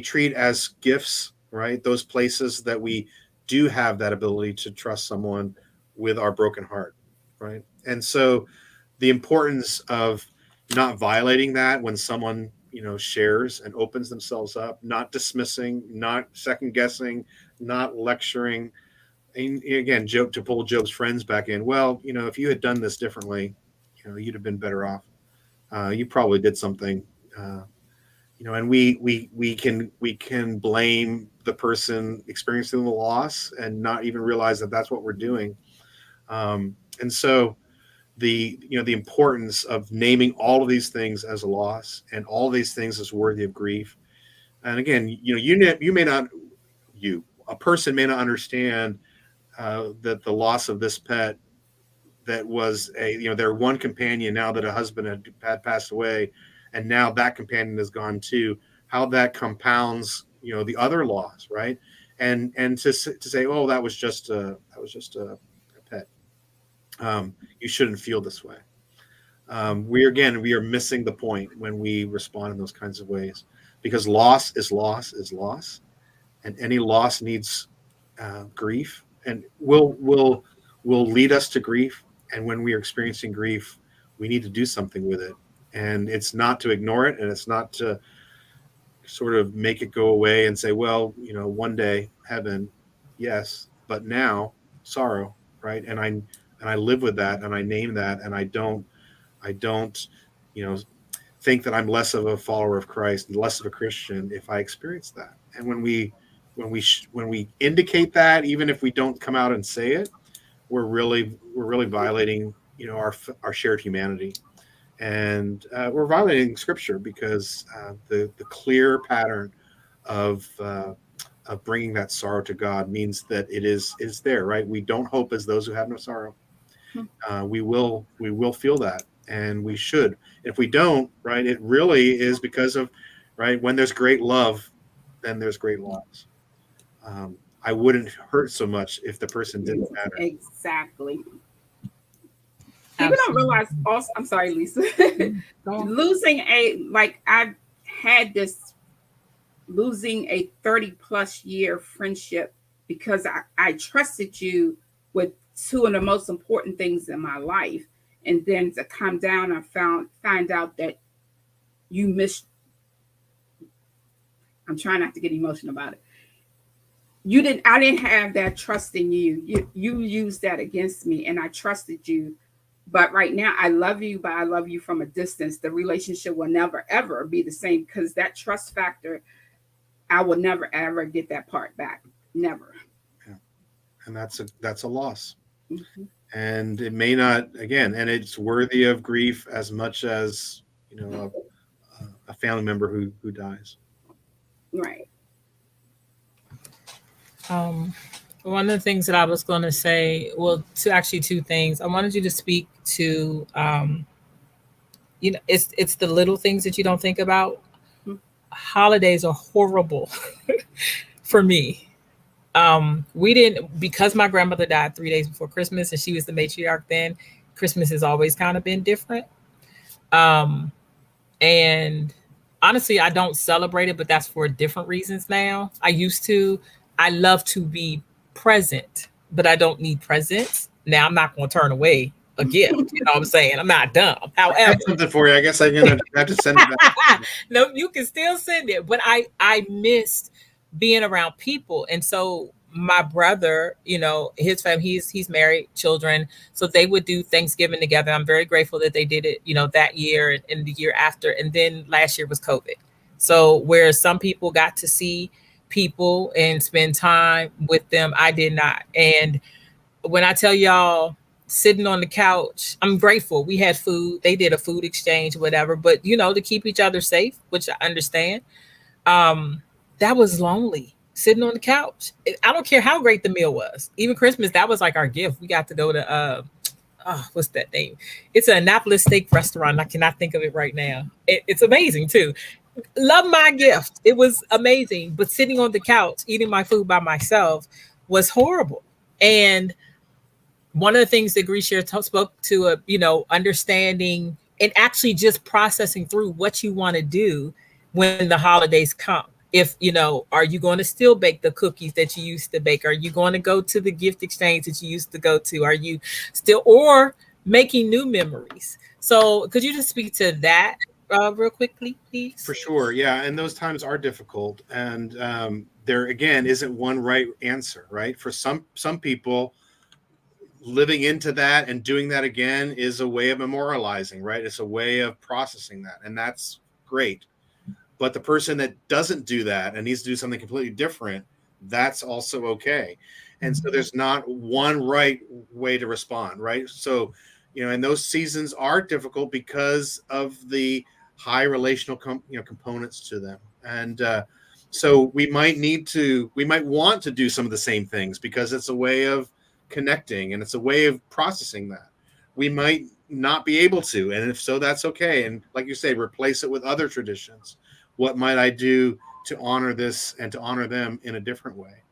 treat as gifts, right? Those places that we do have that ability to trust someone with our broken heart, right? And so the importance of not violating that when someone, you know, shares and opens themselves up, not dismissing, not second guessing, not lecturing. And again, Job, to pull Job's friends back in. Well, you know, if you had done this differently, you know, you'd have been better off. You probably did something, you know, and we can blame the person experiencing the loss and not even realize that that's what we're doing. And so the importance of naming all of these things as a loss and all of these things as worthy of grief. And again, you know, a person may not understand that the loss of this pet that was their one companion, now that a husband had passed away, and now that companion is gone too, how that compounds, you know, the other loss, right? And to say, oh, that was just a pet. You shouldn't feel this way. We are missing the point when we respond in those kinds of ways, because loss is loss is loss, and any loss needs grief, and will lead us to grief. And when we are experiencing grief, we need to do something with it, and it's not to ignore it, and it's not to sort of make it go away and say, well, one day heaven, yes, but now sorrow, right? And I live with that, and I name that, and I don't think that I'm less of a follower of Christ, less of a Christian if I experience that. And when we indicate that, even if we don't come out and say it, we're really violating our shared humanity, and we're violating Scripture, because the clear pattern of bringing that sorrow to God means that it is there, right? We don't hope as those who have no sorrow. We will feel that, and we should. If we don't, right, it really is because of, right, when there's great love, then there's great loss. I wouldn't hurt so much if the person didn't matter. Exactly. People don't realize also, I'm sorry, Lisa, losing I've had this, losing a 30+ year friendship because I trusted you with two of the most important things in my life. And then to come down and find out that you missed, I'm trying not to get emotional about it. I didn't have that trust in you. You used that against me, and I trusted you. But right now, I love you, but I love you from a distance. The relationship will never, ever be the same, because that trust factor, I will never, ever get that part back. Never. Yeah. And that's a loss. Mm-hmm. And it may not, again, and it's worthy of grief as much as, a family member who dies. Right. One of the things that I was going to say, well, two things. I wanted you to speak to, it's the little things that you don't think about. Mm-hmm. Holidays are horrible for me. We didn't, because my grandmother died 3 days before Christmas, and she was the matriarch then. Christmas has always kind of been different. And honestly, I don't celebrate it, but that's for different reasons now. I used to. I love to be present, but I don't need presents. Now I'm not going to turn away a gift. You know what I'm saying? I'm not dumb. However, I have something for you. I guess I'm going to have to send it back. No, you can still send it. But I missed being around people. And so my brother, his family, he's married, children. So they would do Thanksgiving together. I'm very grateful that they did it, that year and the year after. And then last year was COVID. So where some people got to see people and spend time with them, I did not. And when I tell y'all, sitting on the couch, I'm grateful. We had food. They did a food exchange, whatever. But, to keep each other safe, which I understand, that was lonely. Sitting on the couch. I don't care how great the meal was. Even Christmas, that was like our gift. We got to go to, what's that name? It's an Annapolis steak restaurant. I cannot think of it right now. It's amazing, too. Love my gift. It was amazing. But sitting on the couch, eating my food by myself was horrible. And one of the things that Grisha spoke to, understanding and actually just processing through what you want to do when the holidays come. If, are you going to still bake the cookies that you used to bake? Are you going to go to the gift exchange that you used to go to? Are you still, or making new memories? So could you just speak to that real quickly, please? For sure. Yeah. And those times are difficult. And there, again, isn't one right answer, right? For some people, living into that and doing that again is a way of memorializing, right? It's a way of processing that. And that's great. But the person that doesn't do that and needs to do something completely different, that's also okay. And so there's not one right way to respond, right? So, and those seasons are difficult because of the high relational components to them. And so we might want to do some of the same things because it's a way of connecting and it's a way of processing that. We might not be able to, and if so, that's okay. And like you say, replace it with other traditions. What might I do to honor this and to honor them in a different way?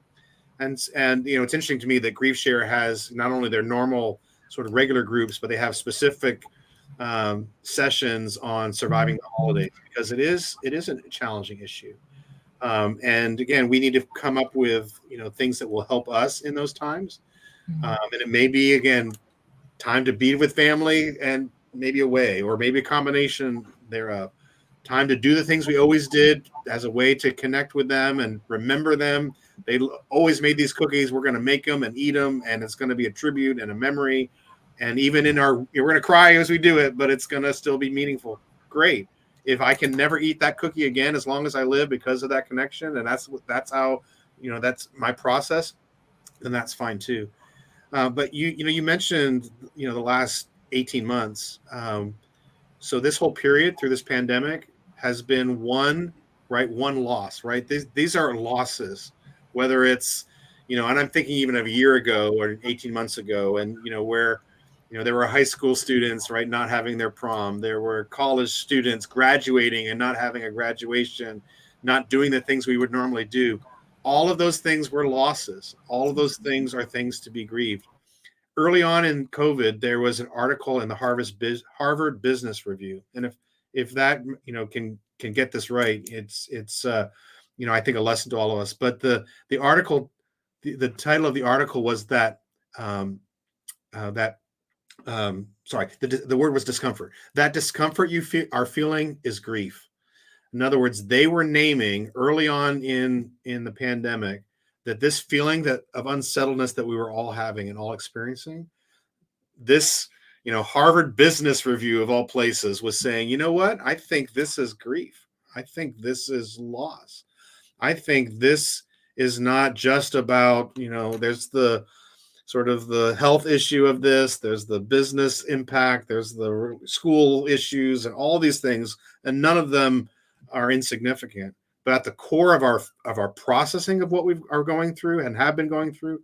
And it's interesting to me that Grief Share has not only their normal sort of regular groups, but they have specific sessions on surviving the holidays, because it is a challenging issue. And again, we need to come up with things that will help us in those times. And it may be, again, time to be with family and maybe away, or maybe a combination thereof. Time to do the things we always did as a way to connect with them and remember them. They always made these cookies. We're going to make them and eat them, and it's going to be a tribute and a memory. And even we're going to cry as we do it, but it's going to still be meaningful. Great. If I can never eat that cookie again as long as I live because of that connection, and that's how, that's my process, then that's fine too. But you mentioned, the last 18 months. So this whole period through this pandemic has been one loss, right? These are losses, whether it's, and I'm thinking even of a year ago or 18 months ago, and, where, there were high school students, right, not having their prom. There were college students graduating and not having a graduation, not doing the things we would normally do. All of those things were losses. All of those things are things to be grieved. Early on in COVID, there was an article in the Harvard Business Review, and if that can get this right, it's I think a lesson to all of us. But the article, the title of the article was that the word was discomfort. That discomfort you are feeling is grief. In other words, they were naming early on in the pandemic that this feeling of unsettledness that we were all having and all experiencing, this, Harvard Business Review of all places was saying, you know what? I think this is grief. I think this is loss. I think this is not just about, there's the sort of the health issue of this, there's the business impact, there's the school issues and all these things, and none of them are insignificant. But at the core of our processing of what we are going through and have been going through,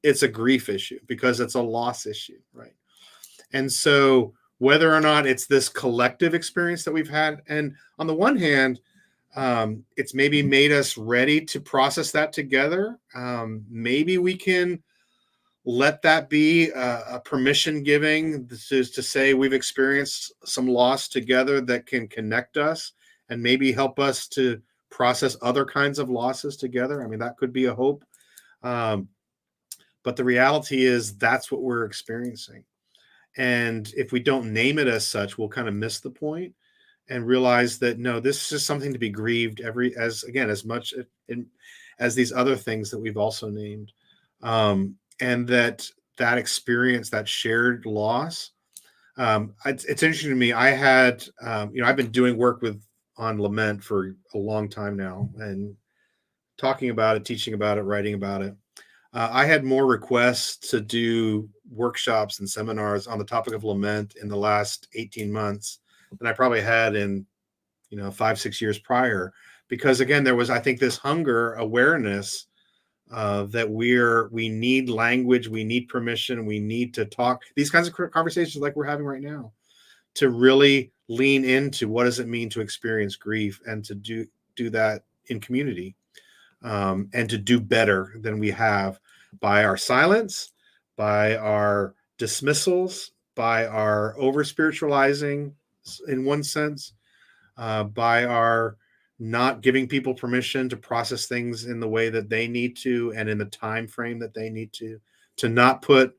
it's a grief issue because it's a loss issue, right? And so whether or not it's this collective experience that we've had, and on the one hand, it's maybe made us ready to process that together. Maybe we can let that be a permission giving to say we've experienced some loss together that can connect us and maybe help us to process other kinds of losses together. I mean, that could be a hope. But the reality is that's what we're experiencing. And if we don't name it as such, we'll kind of miss the point and realize that, no, this is something to be grieved as much as these other things that we've also named. And that experience, that shared loss. It's interesting to me. I had, I've been doing work on lament for a long time now, and talking about it, teaching about it, writing about it. I had more requests to do workshops and seminars on the topic of lament in the last 18 months than I probably had in, 5-6 years prior. Because again, there was, I think, this hunger, awareness that we need language, we need permission, we need to talk these kinds of conversations like we're having right now, to really lean into what does it mean to experience grief and to do that in community, and to do better than we have by our silence, by our dismissals, by our over spiritualizing in one sense, by our not giving people permission to process things in the way that they need to and in the time frame that they need to not put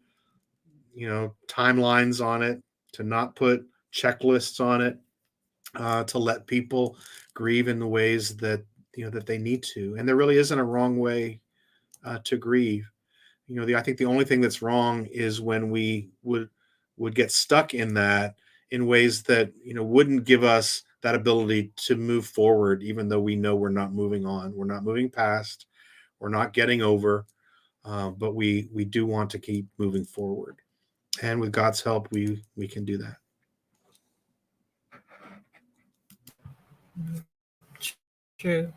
timelines on it, to not put checklists on it, to let people grieve in the ways that that they need to. And there really isn't a wrong way to grieve. I think the only thing that's wrong is when we would get stuck in that in ways that wouldn't give us that ability to move forward, even though we know we're not moving on, we're not moving past, we're not getting over, but we do want to keep moving forward. And with God's help, we can do that. True.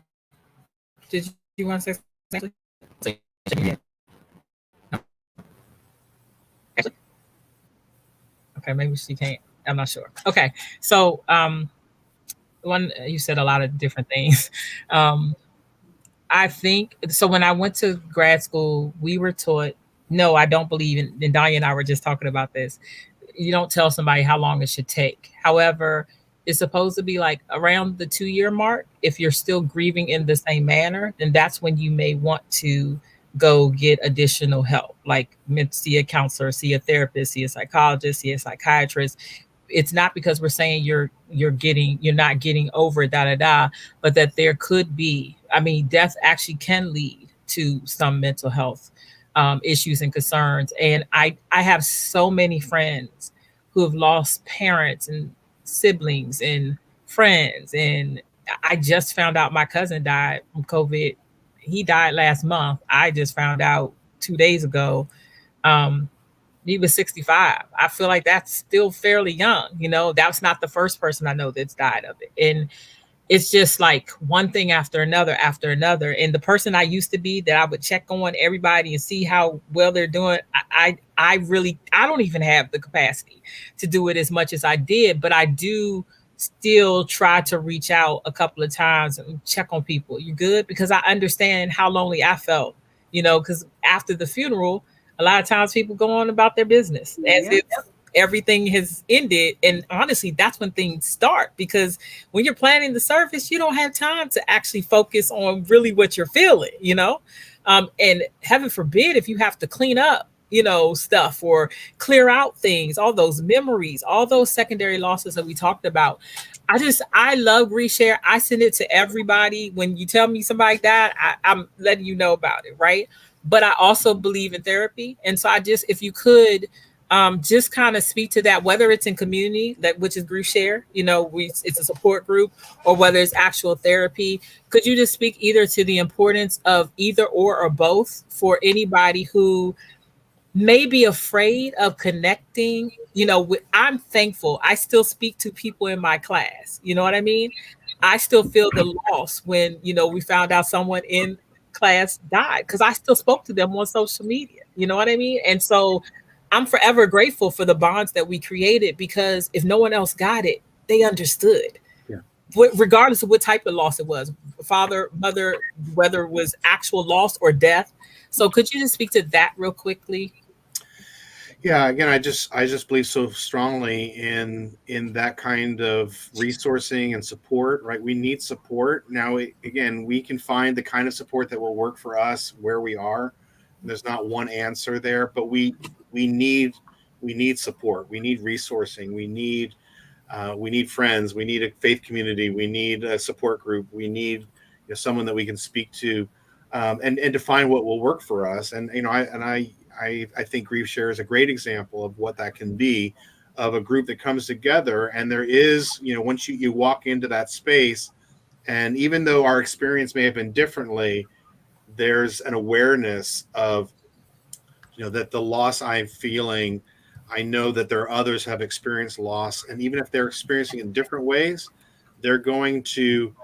Did you want to say something? Okay, maybe she can't. I'm not sure. Okay, so one, you said a lot of different things. I think so. When I went to grad school, we were taught. No, I don't believe in. And Dhyana and I were just talking about this. you don't tell somebody how long it should take. However, it's supposed to be like around the 2 year mark. If you're still grieving in the same manner, then that's when you may want to go get additional help, like see a counselor, see a therapist, see a psychologist, see a psychiatrist. It's not because we're saying you're not getting over da da da, but that there could be. I mean, death actually can lead to some mental health issues and concerns. And I have so many friends who have lost parents and siblings and friends. And I just found out my cousin died from COVID. He died last month. I just found out 2 days ago. Um, he was 65. I feel like that's still fairly young. That's not the first person I know that's died of it. And it's just like one thing after another. And the person I used to be that I would check on everybody and see how well they're doing, I don't even have the capacity to do it as much as I did, but I do still try to reach out a couple of times and check on people. You good? Because I understand how lonely I felt, because after the funeral, a lot of times people go on about their business as if everything has ended. And honestly, that's when things start, because when you're planning the service, you don't have time to actually focus on really what you're feeling, and heaven forbid if you have to clean up, stuff or clear out things, all those memories, all those secondary losses that we talked about. I love grief share. I send it to everybody. When you tell me somebody died, I'm letting you know about it, right? But I also believe in therapy. And so if you could just kind of speak to that, whether it's in community, which is grief share, it's a support group, or whether it's actual therapy. Could you just speak either to the importance of either or both for anybody who may be afraid of connecting? I'm thankful I still speak to people in my class. You know what I mean? I still feel the loss when, we found out someone in class died, because I still spoke to them on social media. You know what I mean? And so I'm forever grateful for the bonds that we created, because if no one else got it, they understood. Yeah. Regardless of what type of loss it was, father, mother, whether it was actual loss or death. So could you just speak to that real quickly? Yeah, again, I just believe so strongly in that kind of resourcing and support, right? We need support. Now, again, we can find the kind of support that will work for us where we are. There's not one answer there, but we need support. We need resourcing. We need friends. We need a faith community. We need a support group. We need someone that we can speak to, and define what will work for us. And I think Grief Share is a great example of what that can be, of a group that comes together. And there is, once you walk into that space, and even though our experience may have been differently, there's an awareness of, that the loss I'm feeling, I know that there are others who have experienced loss. And even if they're experiencing in different ways, they're going to,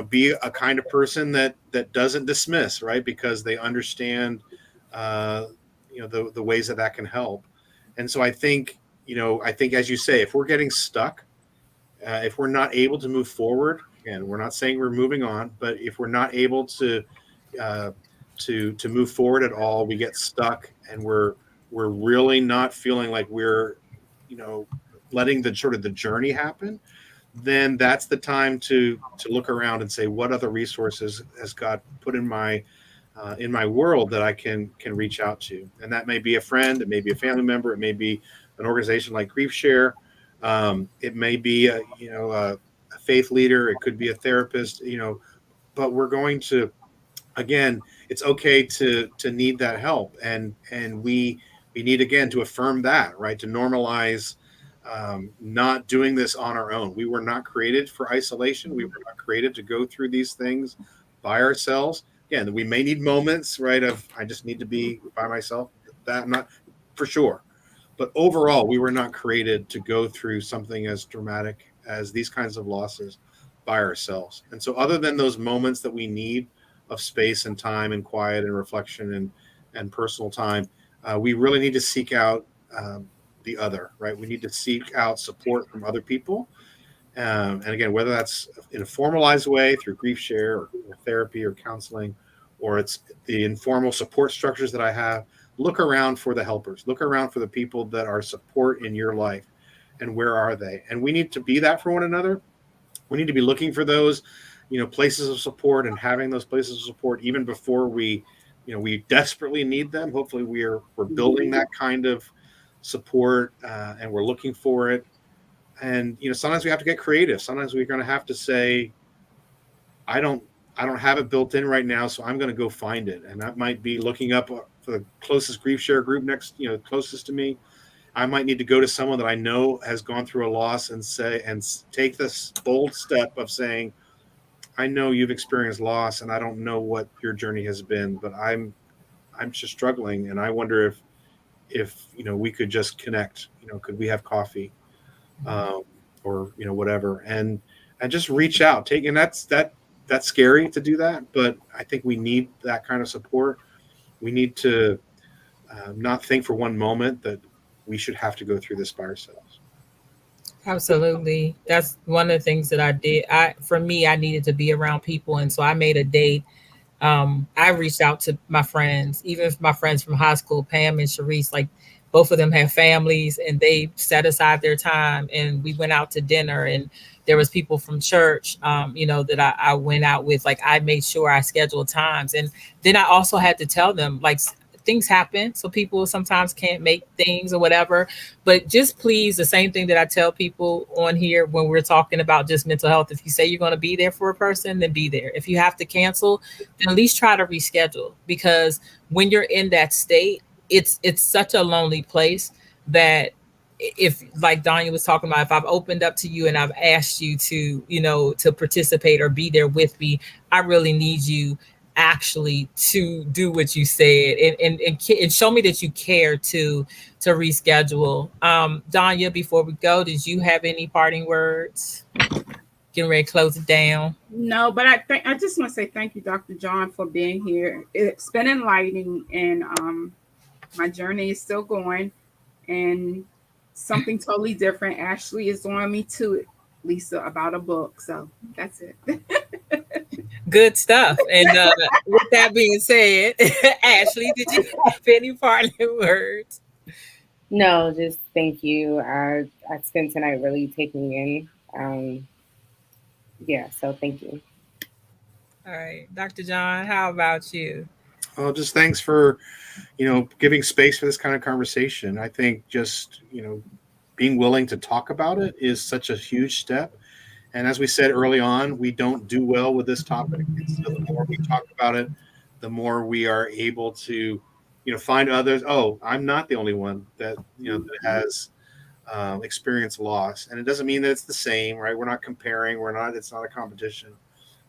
be a kind of person that doesn't dismiss, right? Because they understand, the ways that can help. And so I think, as you say, if we're getting stuck, if we're not able to move forward, again, we're not saying we're moving on, but if we're not able to move forward at all, we get stuck, and we're really not feeling like we're, letting the sort of the journey happen, then that's the time to look around and say, what other resources has God put in my world that I can reach out to? And that may be a friend, it may be a family member, it may be an organization like Grief Share, it may be a faith leader, it could be a therapist, but we're going to, again, it's okay to need that help, and we need, again, to affirm that, right? To normalize not doing this on our own. We were not created for isolation. We were not created to go through these things by ourselves. Again, we may need moments, right, of I just need to be by myself. That, not for sure. But overall, we were not created to go through something as dramatic as these kinds of losses by ourselves. And so other than those moments that we need of space and time and quiet and reflection and personal time, we really need to seek out the other, right? We need to seek out support from other people. And again, whether that's in a formalized way through Grief Share or therapy or counseling, or it's the informal support structures that I have, look around for the helpers, look around for the people that are support in your life, and where are they? And we need to be that for one another. We need to be looking for those, places of support, and having those places of support even before we desperately need them. Hopefully we're building that kind of support, and we're looking for it. And sometimes we have to get creative. Sometimes we're going to have to say, I don't have it built in right now, so I'm going to go find it. And that might be looking up for the closest grief share group closest to me. I might need to go to someone that I know has gone through a loss and take this bold step of saying, I know you've experienced loss, and I don't know what your journey has been, but I'm just struggling, and I wonder if we could just connect. Could we have coffee, or whatever, and just reach out. And that's scary to do that, but I think we need that kind of support. We need to not think for one moment that we should have to go through this by ourselves. Absolutely. That's one of the things that I did. For me, I needed to be around people. And so I made a date. I reached out to my friends, even my friends from high school, Pam and Sharice, like both of them have families, and they set aside their time, and we went out to dinner, and there was people from church, that I went out with. Like, I made sure I scheduled times. And then I also had to tell them, like, things happen. So people sometimes can't make things or whatever, but just please, the same thing that I tell people on here when we're talking about just mental health. If you say you're going to be there for a person, then be there. If you have to cancel, then at least try to reschedule, because when you're in that state, it's such a lonely place that if, like Danya was talking about, if I've opened up to you and I've asked you to participate or be there with me, I really need you actually to do what you said and show me that you care to reschedule. Danya, before we go, did you have any parting words? Getting ready to close it down. No, but I just want to say thank you, Dr. John, for being here. It's been enlightening, and my journey is still going, and something totally different. Ashley is on me too, Lisa, about a book. So that's it. Good stuff. And with that being said, Ashley, did you have any parting words? No, just thank you. I spent tonight really taking in. So thank you. All right, Dr. John, how about you? Well, just thanks for, giving space for this kind of conversation. I think just, being willing to talk about it is such a huge step. And as we said early on, we don't do well with this topic. And so the more we talk about it, the more we are able to, find others. Oh, I'm not the only one that, that has experienced loss. And it doesn't mean that it's the same, right? We're not comparing. It's not a competition.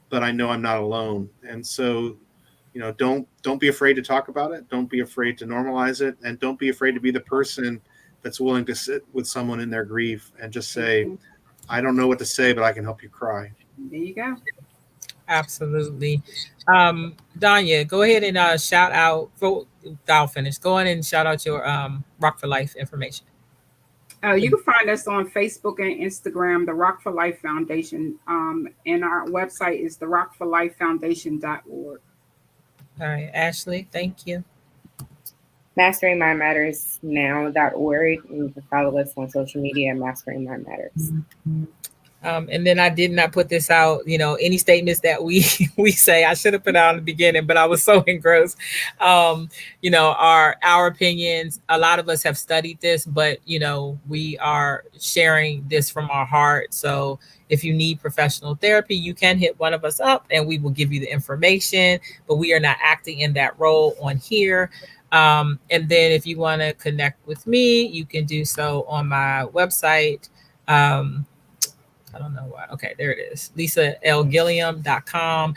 But I know I'm not alone. And so, don't be afraid to talk about it. Don't be afraid to normalize it. And don't be afraid to be the person that's willing to sit with someone in their grief and just say, I don't know what to say, but I can help you cry. There you go. Absolutely. Danya, go ahead and shout out. I'll finish. Go ahead and shout out your Rock for Life information. You can find us on Facebook and Instagram, the Rock for Life Foundation. And our website is therockforlifefoundation.org. All right, Ashley, thank you. MasteringMindMattersNow.org. And you can follow us on social media at Mastering Mind Matters. And then I did not put this out, any statements that we say, I should have put out in the beginning, but I was so engrossed. Our opinions. A lot of us have studied this, but we are sharing this from our heart. So if you need professional therapy, you can hit one of us up and we will give you the information, but we are not acting in that role on here. And then if you want to connect with me, you can do so on my website. I don't know why. Okay, there it is. LisaLGilliam.com.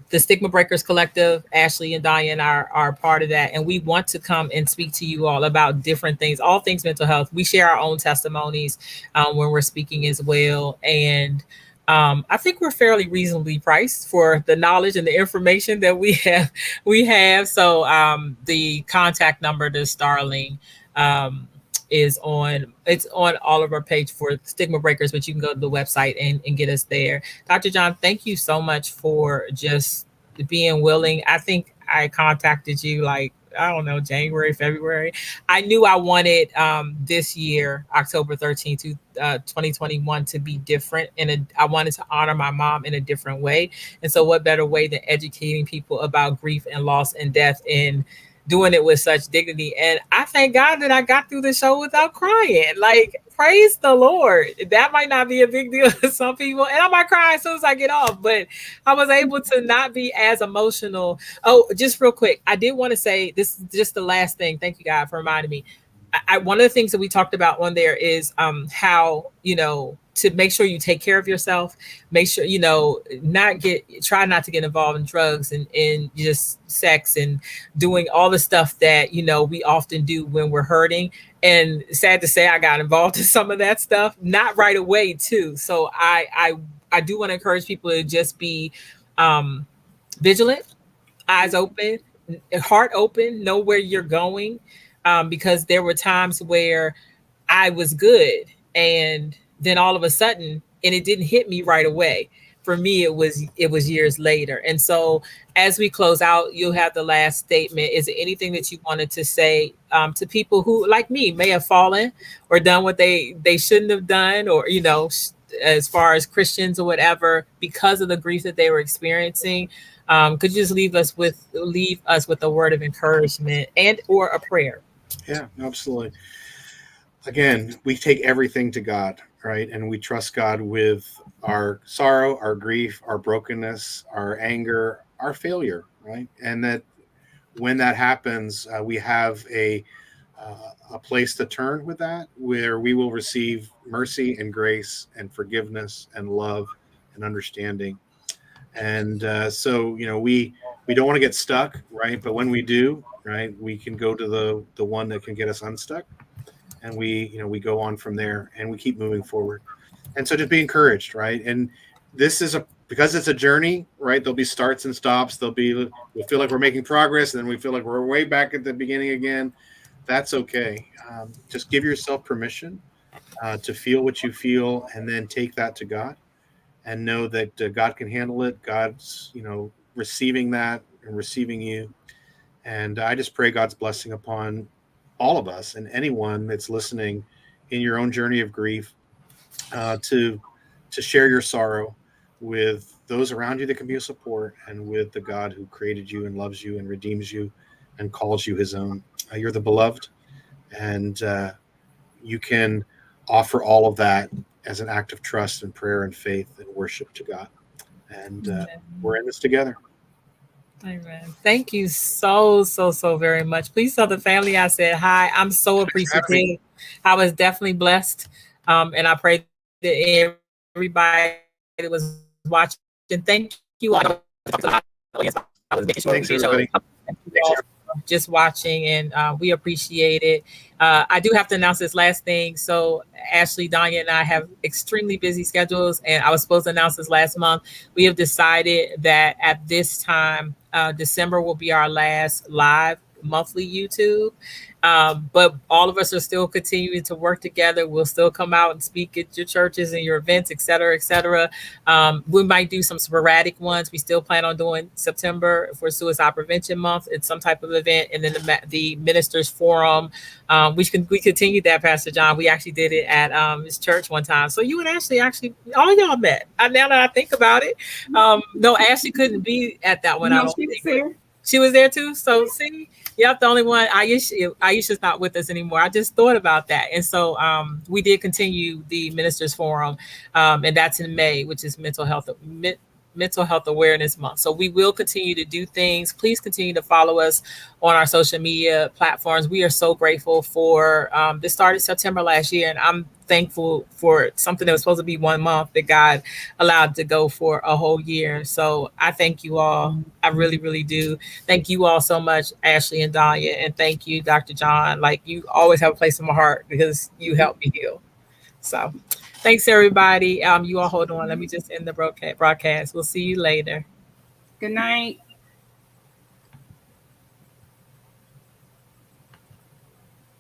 The Stigma Breakers Collective, Ashley and Diane are part of that. And we want to come and speak to you all about different things, all things mental health. We share our own testimonies when we're speaking as well. And I think we're fairly reasonably priced for the knowledge and the information that we have. So the contact number to Starling is on all of our page for Stigma Breakers, but you can go to the website and get us there. Dr. John, thank you so much for just being willing. I think I contacted you like I don't know, January, February. I knew I wanted this year, October 13th to 2021, to be different. And I wanted to honor my mom in a different way. And so, what better way than educating people about grief and loss and death, and doing it with such dignity. And I thank God that I got through the show without crying. Like, praise the Lord. That might not be a big deal to some people. And I might cry as soon as I get off, but I was able to not be as emotional. Oh, just real quick, I did want to say this is just the last thing. Thank you, God, for reminding me. One of the things that we talked about on there is how, to make sure you take care of yourself, make sure, try not to get involved in drugs and just sex and doing all the stuff that, we often do when we're hurting. And sad to say, I got involved in some of that stuff, not right away too. So I do want to encourage people to just be vigilant, eyes open, heart open, know where you're going. Because there were times where I was good, and then all of a sudden, and it didn't hit me right away. For me, it was years later. And so, as we close out, you'll have the last statement. Is there anything that you wanted to say to people who, like me, may have fallen or done what they shouldn't have done, or as far as Christians or whatever, because of the grief that they were experiencing? Could you just leave us with a word of encouragement and or a prayer? Yeah, absolutely. Again, we take everything to God, right? And we trust God with our sorrow, our grief, our brokenness, our anger, our failure, right? And that when that happens, we have a place to turn with that, where we will receive mercy and grace and forgiveness and love and understanding. And so, we don't want to get stuck, right? But when we do, right, we can go to the one that can get us unstuck, and we go on from there, and we keep moving forward. And so, just be encouraged, right? And this is because it's a journey, right? There'll be starts and stops. We'll feel like we're making progress, and then we feel like we're way back at the beginning again. That's okay. Just give yourself permission to feel what you feel, and then take that to God, and know that God can handle it. God's, receiving that and receiving you. And I just pray God's blessing upon all of us and anyone that's listening in your own journey of grief, to share your sorrow with those around you that can be a support, and with the God who created you and loves you and redeems you and calls you his own. You're the beloved, and you can offer all of that as an act of trust and prayer and faith and worship to God. And we're in this together. Amen. Thank you so very much. Please tell the family I said hi. I'm so appreciative. I was definitely blessed. And I pray that everybody that was watching, thank you all. Thanks, everybody. Just watching, and we appreciate it. I do have to announce this last thing. So Ashley, Danya, and I have extremely busy schedules, and I was supposed to announce this last month. We have decided that at this time, December will be our last live monthly YouTube. But all of us are still continuing to work together. We'll still come out and speak at your churches and your events, et cetera, et cetera. We might do some sporadic ones. We still plan on doing September for Suicide Prevention Month. It's some type of event. And then the Ministers Forum. We continued that, Pastor John. We actually did it at his church one time. So you and Ashley actually, all y'all met. Now that I think about it. No, Ashley couldn't be at that one. No, she was there. She was there too. So see, yep, the only one. Aisha's not with us anymore. I just thought about that, and so we did continue the Ministers Forum, and that's in May, which is Mental Health Awareness Month. So we will continue to do things. Please continue to follow us on our social media platforms. We are so grateful for this started September last year, and I'm thankful for something that was supposed to be 1 month that God allowed to go for a whole year. So I thank you all. I really, really do. Thank you all so much, Ashley and Danya, and thank you, Dr. John. Like, you always have a place in my heart because you helped me heal. So thanks, everybody. You all hold on. Let me just end the broadcast. We'll see you later. Good night.